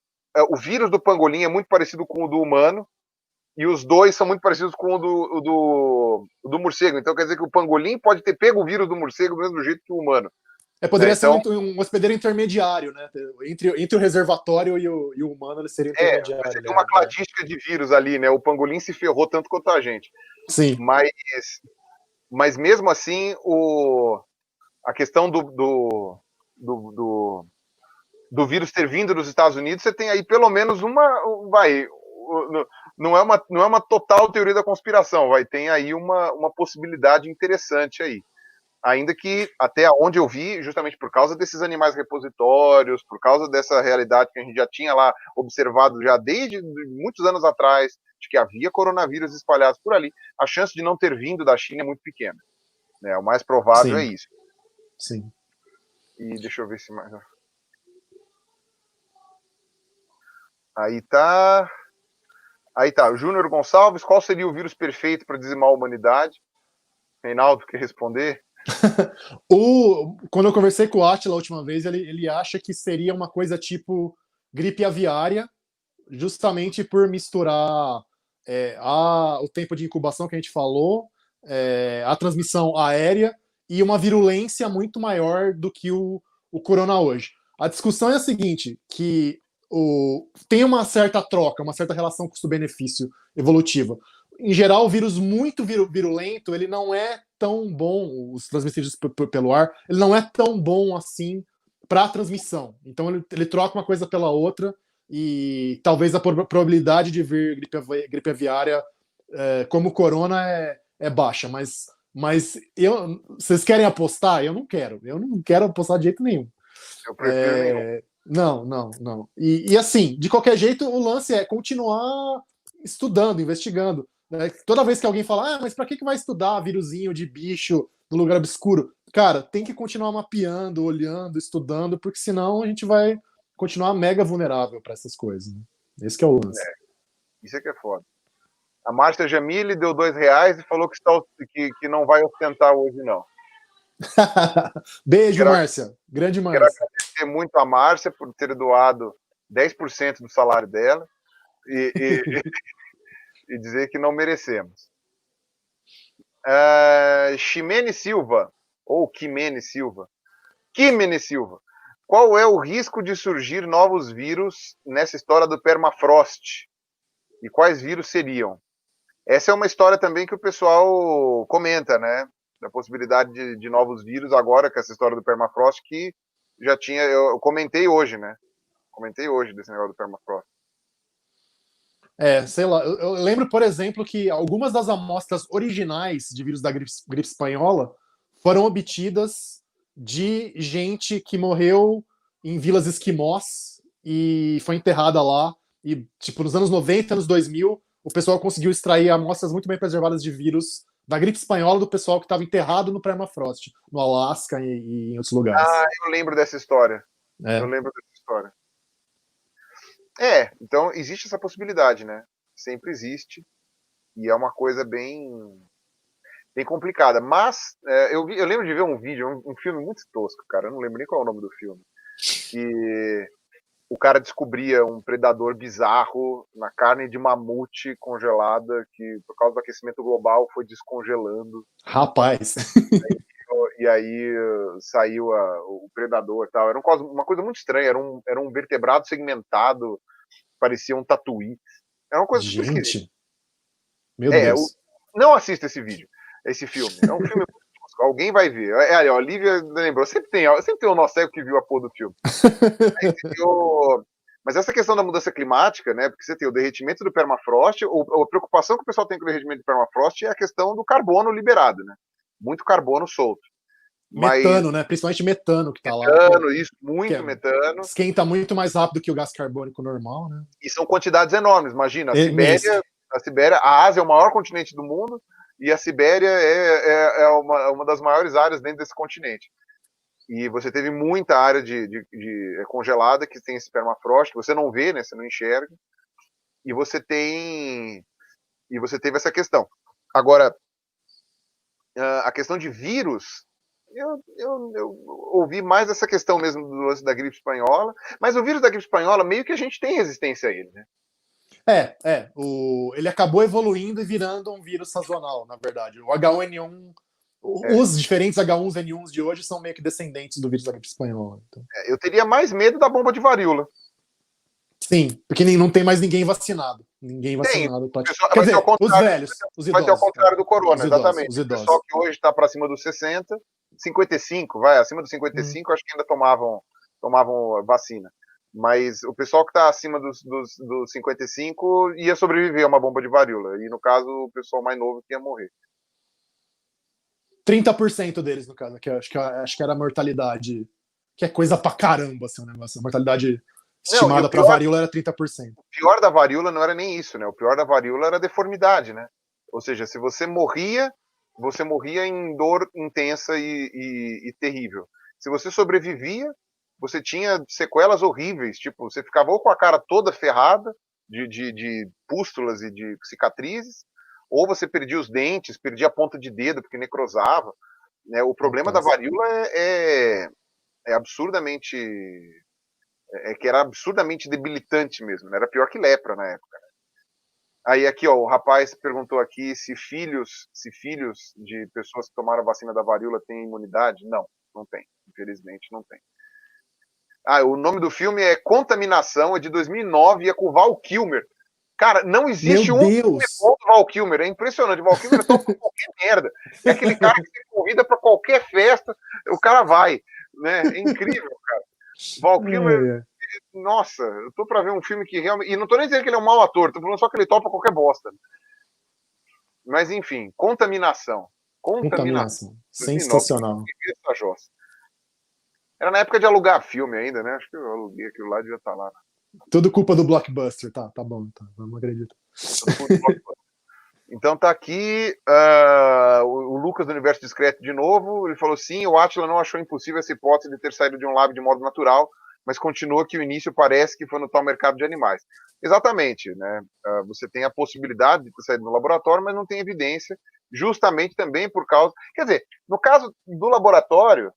o vírus do pangolim é muito parecido com o do humano, E os dois são muito parecidos com o do morcego. Então quer dizer que o pangolim pode ter pego o vírus do morcego do mesmo jeito que o humano. Poderia ser Então, um hospedeiro intermediário, né? Entre o reservatório e o humano, ele seria intermediário. Você tem uma cladística de vírus ali, né? O pangolim se ferrou tanto quanto a gente. Sim. Mas mesmo assim, a questão do vírus ter vindo dos Estados Unidos, você tem aí pelo menos não é uma total teoria da conspiração, tem aí uma possibilidade interessante aí. Ainda que, até onde eu vi, justamente por causa desses animais repositórios, por causa dessa realidade que a gente já tinha lá observado já desde muitos anos atrás, de que havia coronavírus espalhados por ali, a chance de não ter vindo da China é muito pequena. Né? O mais provável é isso. Sim. E deixa eu ver se mais... Aí tá, o Júnior Gonçalves, qual seria o vírus perfeito para dizimar a humanidade? Reinaldo, quer responder? Quando eu conversei com o Átila a última vez, ele acha que seria uma coisa tipo gripe aviária, justamente por misturar o tempo de incubação que a gente falou, a transmissão aérea e uma virulência muito maior do que o corona hoje. A discussão é a seguinte, que tem uma certa troca, uma certa relação custo-benefício evolutiva. Em geral, o vírus muito virulento, ele não é tão bom, os transmitidos pelo ar, ele não é tão bom assim para a transmissão. Então ele troca uma coisa pela outra e talvez a probabilidade de vir gripe aviária como corona é baixa, mas vocês querem apostar? Eu não quero apostar de jeito nenhum. Eu prefiro nenhum. Não. E assim, de qualquer jeito, o lance é continuar estudando, investigando. Né? Toda vez que alguém fala, mas pra que vai estudar vírusinho de bicho no lugar obscuro? Cara, tem que continuar mapeando, olhando, estudando, porque senão a gente vai continuar mega vulnerável para essas coisas. Né? Esse que é o lance. Isso é que é foda. A Márcia Jamile deu R$2 e falou que não vai ostentar hoje, não. Beijo, Márcia. Grande Márcia. Quero agradecer muito a Márcia por ter doado 10% do salário dela e dizer que não merecemos. Ximene Silva, ou Quimene Silva. Qual é o risco de surgir novos vírus nessa história do permafrost? E quais vírus seriam? Essa é uma história também que o pessoal comenta, né? Da possibilidade de novos vírus agora, com essa história do permafrost, que já tinha... Eu comentei hoje, né? Comentei hoje desse negócio do permafrost. Sei lá. Eu lembro, por exemplo, que algumas das amostras originais de vírus da gripe espanhola foram obtidas de gente que morreu em vilas esquimós e foi enterrada lá. E, tipo, nos anos 90, anos 2000, o pessoal conseguiu extrair amostras muito bem preservadas de vírus da gripe espanhola do pessoal que estava enterrado no permafrost, no Alasca e em outros lugares. Eu lembro dessa história. Então existe essa possibilidade, né? Sempre existe. E é uma coisa bem complicada. Mas eu lembro de ver um vídeo, um filme muito tosco, cara. Eu não lembro nem qual é o nome do filme. Que o cara descobria um predador bizarro na carne de mamute congelada, que por causa do aquecimento global foi descongelando. Rapaz! E aí saiu o predador e tal. Era uma coisa muito estranha. Era um vertebrado segmentado, parecia um tatuí. Era uma coisa super esquisita. Meu Deus. Não assista esse filme. É um filme muito tosco. Alguém vai ver. A Olivia lembrou. Sempre tem um nó cego que viu a porra do filme. Mas essa questão da mudança climática, né? Porque você tem o derretimento do permafrost, a preocupação que o pessoal tem com o derretimento do permafrost é a questão do carbono liberado, né? Muito carbono solto. Metano, né? Principalmente metano que tá lá. Metano, isso, muito metano. Esquenta muito mais rápido que o gás carbônico normal, né? E são quantidades enormes, imagina. A Ásia é o maior continente do mundo e a Sibéria é uma das maiores áreas dentro desse continente. E você teve muita área de congelada que tem esse permafrost, que você não vê, né? Você não enxerga. E você teve essa questão. Agora, a questão de vírus, eu ouvi mais essa questão mesmo do lance da gripe espanhola, mas o vírus da gripe espanhola meio que a gente tem resistência a ele, né? Ele acabou evoluindo e virando um vírus sazonal, na verdade. O H1N1, os diferentes H1N1s de hoje são meio que descendentes do vírus da gripe espanhola. Então. Eu teria mais medo da bomba de varíola. Sim, porque não tem mais ninguém vacinado. Ninguém vacinado. Quer dizer, os velhos, os idosos. Vai ser ao contrário do corona, exatamente. Os idosos. O pessoal que hoje está para cima dos 60, 55, acima dos 55, acho que ainda tomavam vacina. Mas o pessoal que está acima dos 55 ia sobreviver a uma bomba de varíola. E, no caso, o pessoal mais novo que ia morrer. 30% deles, no caso, que acho que era a mortalidade, que é coisa pra caramba, assim, o negócio. A mortalidade estimada para varíola era 30%. O pior da varíola não era nem isso, né? O pior da varíola era a deformidade, né? Ou seja, se você morria em dor intensa e terrível. Se você sobrevivia, você tinha sequelas horríveis, tipo, você ficava ou com a cara toda ferrada de pústulas e de cicatrizes, ou você perdia os dentes, perdia a ponta de dedo porque necrosava, né? O problema da varíola é absurdamente... que era absurdamente debilitante mesmo, né? Era pior que lepra na época. Né? Aí aqui, ó, o rapaz perguntou aqui se filhos de pessoas que tomaram a vacina da varíola têm imunidade. Não tem. Infelizmente não tem. O nome do filme é Contaminação, é de 2009 e é com o Val Kilmer. Cara, não existe filme bom do Val Kilmer, é impressionante. O Val Kilmer topa qualquer merda. É aquele cara que se convida para qualquer festa, o cara vai. Né? É incrível, cara. Val Kilmer, nossa, eu tô pra ver um filme que realmente... E não tô nem dizendo que ele é um mau ator, tô falando só que ele topa qualquer bosta. Mas enfim, Contaminação. Sensacional. Era na época de alugar filme ainda, né? Acho que eu aluguei aquilo lá, devia estar lá. Né? Tudo culpa do Blockbuster, tá bom, tá, vamos acreditar. Então tá aqui o Lucas do Universo Discreto de novo, ele falou sim, o Átila não achou impossível essa hipótese de ter saído de um lab de modo natural, mas continua que o início parece que foi no tal mercado de animais. Exatamente, né? Você tem a possibilidade de ter saído no laboratório, mas não tem evidência, justamente também por causa... Quer dizer, no caso do laboratório,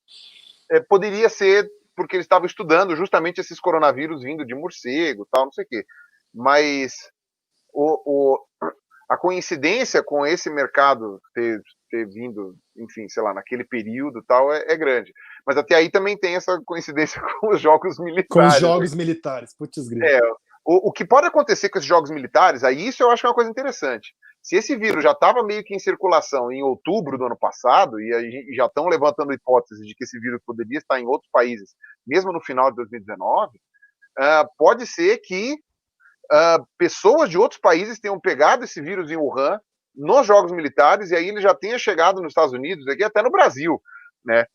poderia ser porque eles estavam estudando justamente esses coronavírus vindo de morcego, tal, não sei o quê. Mas a coincidência com esse mercado ter vindo, enfim, sei lá, naquele período tal, é grande. Mas até aí também tem essa coincidência com os jogos militares. Com os jogos militares, putz grilo. O que pode acontecer com esses jogos militares, aí isso eu acho que é uma coisa interessante. Se esse vírus já estava meio que em circulação em outubro do ano passado, e aí já estão levantando hipóteses de que esse vírus poderia estar em outros países, mesmo no final de 2019, pode ser que pessoas de outros países tenham pegado esse vírus em Wuhan nos jogos militares e aí ele já tenha chegado nos Estados Unidos, aqui até no Brasil, né?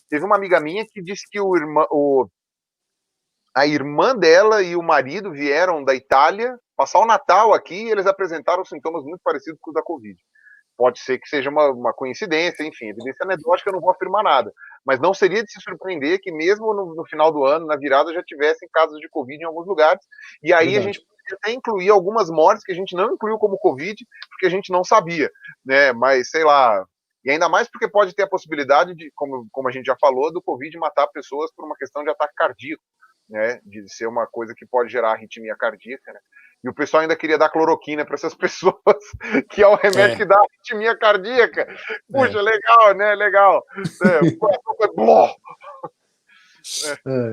Teve uma amiga minha que disse que a irmã dela e o marido vieram da Itália passar o Natal aqui e eles apresentaram sintomas muito parecidos com os da Covid. Pode ser que seja uma coincidência, enfim, evidência anedótica, eu não vou afirmar nada. Mas não seria de se surpreender que mesmo no final do ano, na virada, já tivessem casos de Covid em alguns lugares. E aí a gente poderia até incluir algumas mortes que a gente não incluiu como Covid, porque a gente não sabia, né? Mas, sei lá... E ainda mais porque pode ter a possibilidade de, como a gente já falou, do Covid matar pessoas por uma questão de ataque cardíaco, né? De ser uma coisa que pode gerar arritmia cardíaca, né? E o pessoal ainda queria dar cloroquina para essas pessoas, que é o remédio que dá arritmia cardíaca. Puxa, legal, né? Legal. O coração foi...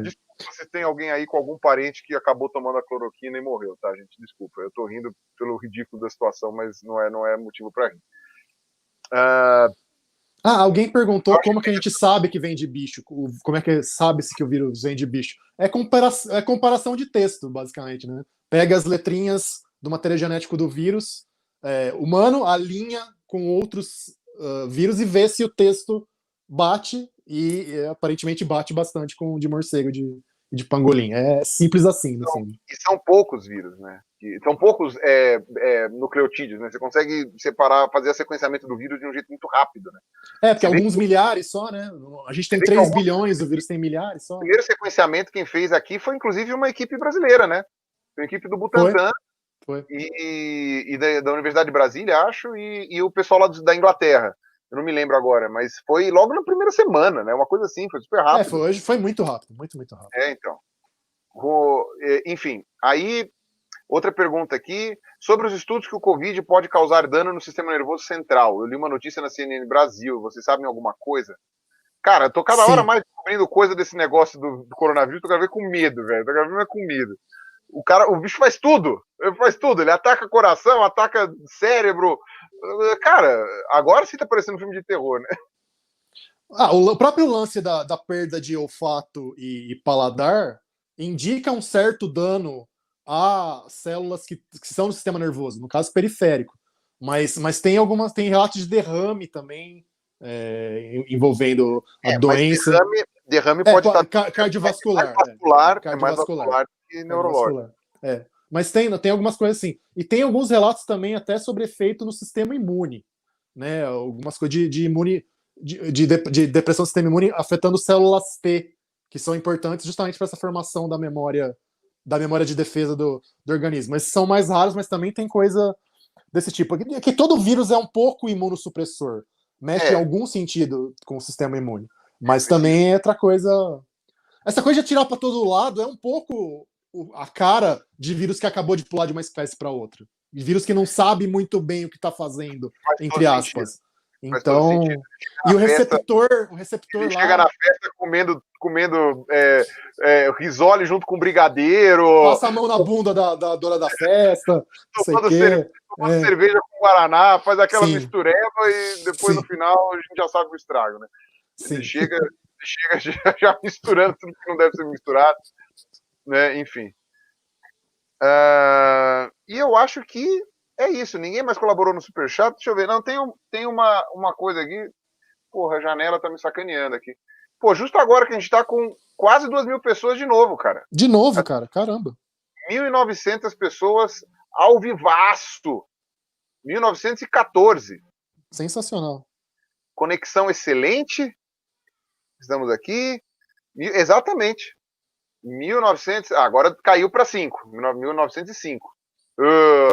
Desculpa se tem alguém aí com algum parente que acabou tomando a cloroquina e morreu, tá, gente? Desculpa, eu tô rindo pelo ridículo da situação, mas não é motivo para rir. Alguém perguntou como que a gente sabe que vem de bicho, como é que sabe-se que o vírus vem de bicho. É comparação de texto, basicamente, né? Pega as letrinhas do material genético do vírus humano, alinha com outros vírus e vê se o texto bate, e aparentemente bate bastante com o de morcego e de pangolim. É simples assim, no fundo. E são poucos vírus, né? São poucos nucleotídeos, né? Você consegue separar, fazer o sequenciamento do vírus de um jeito muito rápido, né? Porque alguns milhares só, né? A gente tem 3 bilhões, o vírus tem milhares só. O primeiro sequenciamento quem fez aqui foi, inclusive, uma equipe brasileira, né? Foi uma equipe do Butantan. Foi. E da Universidade de Brasília, acho, e o pessoal lá da Inglaterra. Eu não me lembro agora, mas foi logo na primeira semana, né? Uma coisa assim, foi super rápido. Hoje foi muito rápido, muito rápido. Então. Enfim, aí, outra pergunta aqui, sobre os estudos que o Covid pode causar dano no sistema nervoso central. Eu li uma notícia na CNN Brasil, vocês sabem alguma coisa? Cara, eu tô cada hora Sim. mais descobrindo coisa desse negócio do coronavírus, tô cada vez com medo, velho. Tô cada vez com medo. O bicho faz tudo. Ele faz tudo. Ele ataca coração, ataca cérebro. Cara, agora sim tá parecendo um filme de terror, né? O próprio lance da perda de olfato e paladar indica um certo dano a células que são do sistema nervoso, no caso periférico. Mas tem relatos de derrame também, envolvendo a Mas doença. derrame pode estar Cardiovascular. É mais vascular que neurológico. Mas tem algumas coisas assim. E tem alguns relatos também até sobre efeito no sistema imune. Né? Algumas coisas de depressão do sistema imune afetando células T, que são importantes justamente para essa formação da memória de defesa do organismo. Mas são mais raros, mas também tem coisa desse tipo. Que todo vírus é um pouco imunossupressor. Mexe em algum sentido com o sistema imune. Mas também é outra coisa. Essa coisa de atirar para todo lado é um pouco a cara de vírus que acabou de pular de uma espécie para outra. Vírus que não sabe muito bem o que está fazendo, entre aspas. Sentido. Então, e o receptor ele lá chega na festa comendo risole junto com brigadeiro, passa a mão na bunda da dona da festa, tomando cerveja com guaraná, faz aquela mistureba e depois no final a gente já sabe o estrago, né? Ele chega já misturando tudo que não deve ser misturado, né? Enfim. E eu acho que é isso. Ninguém mais colaborou no Superchat. Deixa eu ver. Não, tem uma coisa aqui. Porra, a janela tá me sacaneando aqui. Pô, justo agora que a gente tá com quase 2.000 pessoas de novo, cara. De novo, cara? Caramba. 1.900 pessoas ao vivaço. 1914. Sensacional. Conexão excelente. Estamos aqui. Exatamente. 1900. Agora caiu para 5. 1905.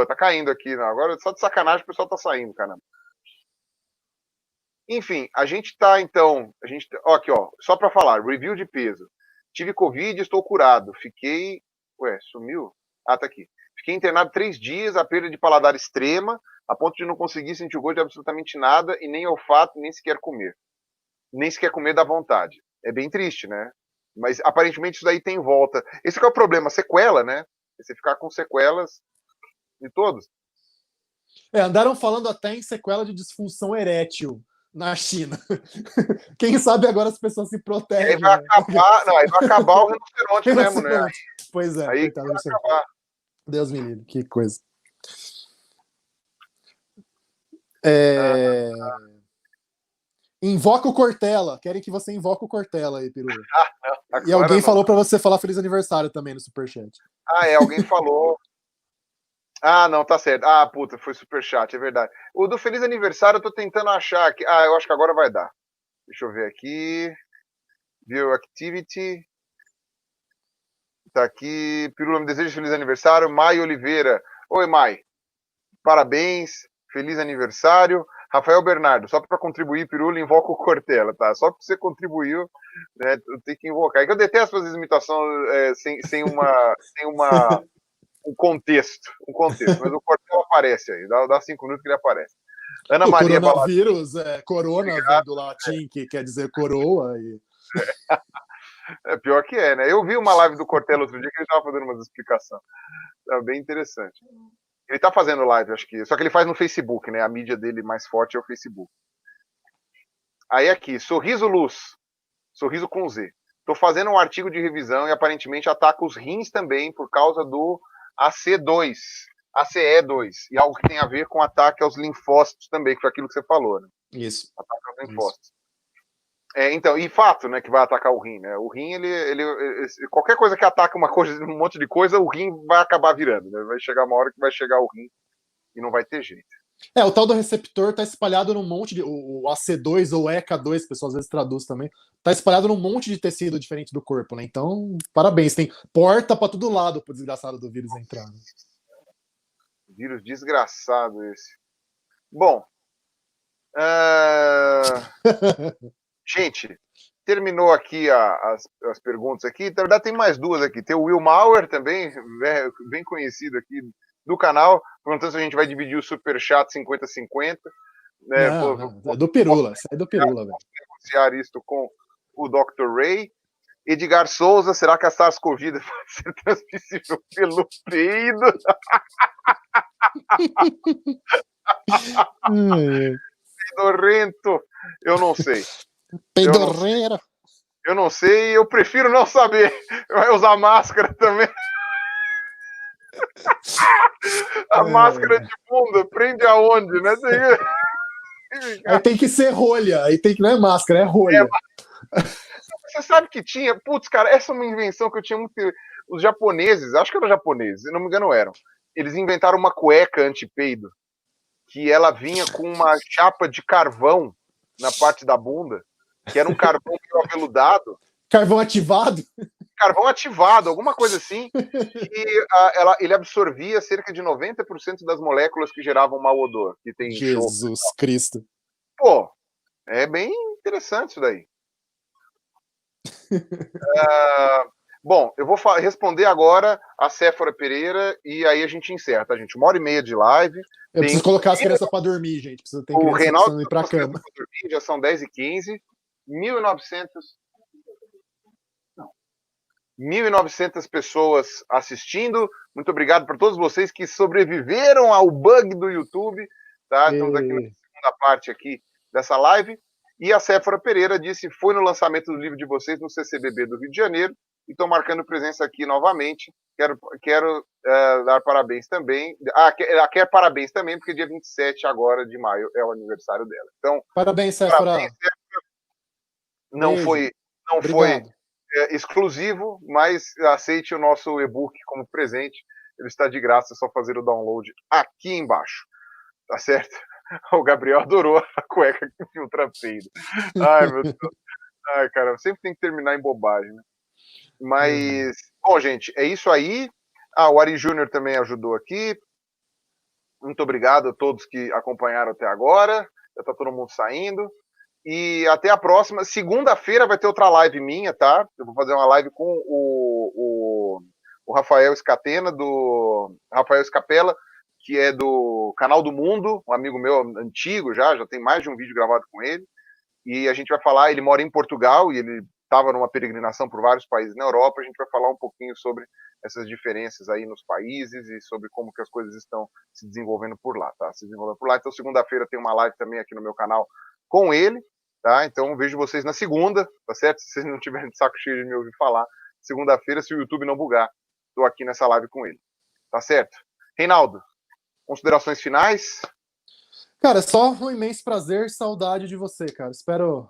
Tá caindo aqui. Agora, só de sacanagem, o pessoal tá saindo, caramba. Enfim, a gente tá, então. Aqui, ó. Só para falar. Review de peso. Tive Covid, estou curado. Fiquei. Ué, sumiu? Ah, tá aqui. Fiquei internado 3 dias, a perda de paladar extrema, a ponto de não conseguir sentir o gosto de absolutamente nada, e nem olfato, nem sequer comer. Nem sequer comer dá vontade. É bem triste, né? Mas aparentemente isso daí tem volta. Esse que é o problema, sequela, né? Você ficar com sequelas de todos. Andaram falando até em sequela de disfunção erétil na China. Quem sabe agora as pessoas se protegem. Aí vai acabar o rinoceronte mesmo, né? Pois é, aí coitado do rinoceronte. Deus me livre, que coisa. Invoca o Cortella. Querem que você invoque o Cortella aí, Peru. E alguém falou para você falar feliz aniversário também no Superchat. Alguém falou. Não, tá certo. Puta, foi Superchat, é verdade. O do feliz aniversário eu tô tentando achar aqui. Eu acho que agora vai dar. Deixa eu ver aqui. View Activity. Tá aqui. Pirula me deseja feliz aniversário. Mai Oliveira. Oi, Mai. Parabéns. Feliz aniversário. Rafael Bernardo, só para contribuir, Pirula, invoca o Cortella, tá? Só porque você contribuiu, né, eu tenho que invocar. É que eu detesto fazer imitações sem um contexto, mas o Cortella aparece aí, dá 5 minutos que ele aparece. Ana Maria coronavírus, corona vem do latim, que quer dizer coroa. Pior que né? Eu vi uma live do Cortella outro dia que ele estava fazendo umas explicações. Tá bem interessante. Ele tá fazendo live, acho que. Só que ele faz no Facebook, né? A mídia dele mais forte é o Facebook. Aí aqui, Sorriso Luz. Sorriso com Z. Tô fazendo um artigo de revisão e aparentemente ataca os rins também por causa do ACE2. E algo que tem a ver com ataque aos linfócitos também, que foi aquilo que você falou, né? Isso. Ataque aos linfócitos. Então, e fato, né, que vai atacar o rim, né? O rim, ele qualquer coisa que ataca um monte de coisa, o rim vai acabar virando, né? Vai chegar uma hora que vai chegar o rim e não vai ter jeito. O tal do receptor tá espalhado num monte de... O AC2 ou ECA2, o pessoal às vezes traduz também, tá espalhado num monte de tecido diferente do corpo, né? Então, parabéns. Tem porta pra todo lado pro desgraçado do vírus entrar. Né? Vírus desgraçado esse. Bom. Gente, terminou aqui as perguntas aqui. Na verdade, tem mais duas aqui. Tem o Will Mauer também, bem conhecido aqui do canal, perguntando se a gente vai dividir o Superchat 50-50. Né? É do Pirula, isso é do Pirula, velho. Negociar isto com o Dr. Ray. Edgar Souza, será que a SARS-CoV pode ser transmissível pelo peido? Peidorrento, eu não sei. Peidorreira. Eu não sei, eu prefiro não saber. Vai usar máscara também. A máscara de bunda prende aonde, né? Aí tem que ser rolha, aí tem que não é máscara, é rolha. Você sabe que tinha, putz, cara, essa é uma invenção que eu tinha muito. Os japoneses, acho que eram japoneses, se não me engano eram. Eles inventaram uma cueca anti-peido, que ela vinha com uma chapa de carvão na parte da bunda, que era um carvão meio aveludado. Carvão ativado? Carvão ativado, alguma coisa assim. E ele absorvia cerca de 90% das moléculas que geravam mau odor. Que tem Jesus Cristo. Pô, é bem interessante isso daí. Bom, eu vou responder agora a Séfora Pereira e aí a gente encerra, tá, gente? 1h30 de live. Eu preciso colocar as crianças para dormir, gente. Tem o Reinaldo ir para cama. Dormir, já são 10h15. 1.900 pessoas assistindo. Muito obrigado por todos vocês que sobreviveram ao bug do YouTube. Tá? Estamos aqui na segunda parte aqui dessa live. E a Séfora Pereira disse: foi no lançamento do livro de vocês no CCBB do Rio de Janeiro e estou marcando presença aqui novamente. Quero dar parabéns também. Ela quer parabéns também, porque dia 27 agora de maio é o aniversário dela. Então, parabéns, Séfora. Parabéns, Séfora. Não foi exclusivo, mas aceite o nosso e-book como presente. Ele está de graça, é só fazer o download aqui embaixo. Tá certo? O Gabriel adorou a cueca que filtra peido. Ai, meu Deus. Ai, cara, sempre tem que terminar em bobagem, né? Mas, bom, gente, é isso aí. O Ari Júnior também ajudou aqui. Muito obrigado a todos que acompanharam até agora. Já tá todo mundo saindo. E até a próxima. Segunda-feira vai ter outra live minha, tá? Eu vou fazer uma live com o Rafael Scatena, do Rafael Scapella, que é do Canal do Mundo, um amigo meu antigo já tem mais de um vídeo gravado com ele. E a gente vai falar, ele mora em Portugal e ele estava numa peregrinação por vários países na Europa. A gente vai falar um pouquinho sobre essas diferenças aí nos países e sobre como que as coisas estão se desenvolvendo por lá, tá? Se desenvolvendo por lá. Então, segunda-feira tem uma live também aqui no meu canal com ele, tá? Então, vejo vocês na segunda, tá certo? Se vocês não tiverem de saco cheio de me ouvir falar, segunda-feira, se o YouTube não bugar, tô aqui nessa live com ele, tá certo? Reinaldo, considerações finais? Cara, só um imenso prazer, saudade de você, cara. Espero,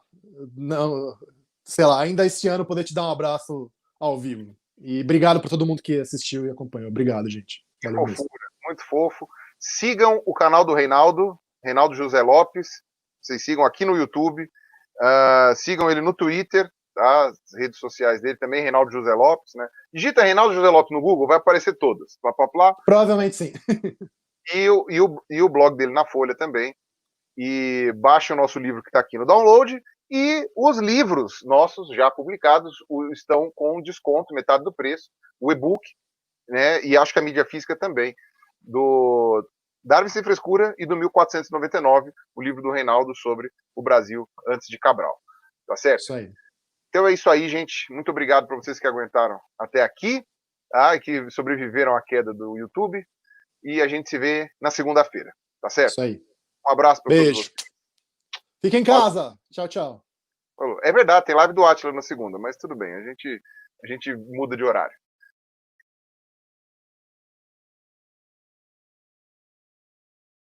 não, sei lá, ainda este ano poder te dar um abraço ao vivo. E obrigado por todo mundo que assistiu e acompanhou. Obrigado, gente. Valeu. Fofura, muito fofo. Sigam o canal do Reinaldo, Reinaldo José Lopes. Vocês sigam aqui no YouTube. Sigam ele no Twitter, tá? As redes sociais dele também, Reinaldo José Lopes, né? Digita Reinaldo José Lopes no Google, vai aparecer todas. Plá, plá, plá. Provavelmente sim. E o blog dele na Folha também. E baixe o nosso livro que está aqui no download. E os livros nossos já publicados estão com desconto, metade do preço. O e-book, né? E acho que a mídia física também. Do Darwin Sem Frescura e do 1499, o livro do Reinaldo sobre o Brasil antes de Cabral. Tá certo? Isso aí. Então é isso aí, gente. Muito obrigado para vocês que aguentaram até aqui, tá? E que sobreviveram à queda do YouTube. E a gente se vê na segunda-feira, tá certo? Isso aí. Um abraço para todos vocês. Fiquem em casa. Tchau, tchau. É verdade, tem live do Átila na segunda, mas tudo bem, a gente muda de horário.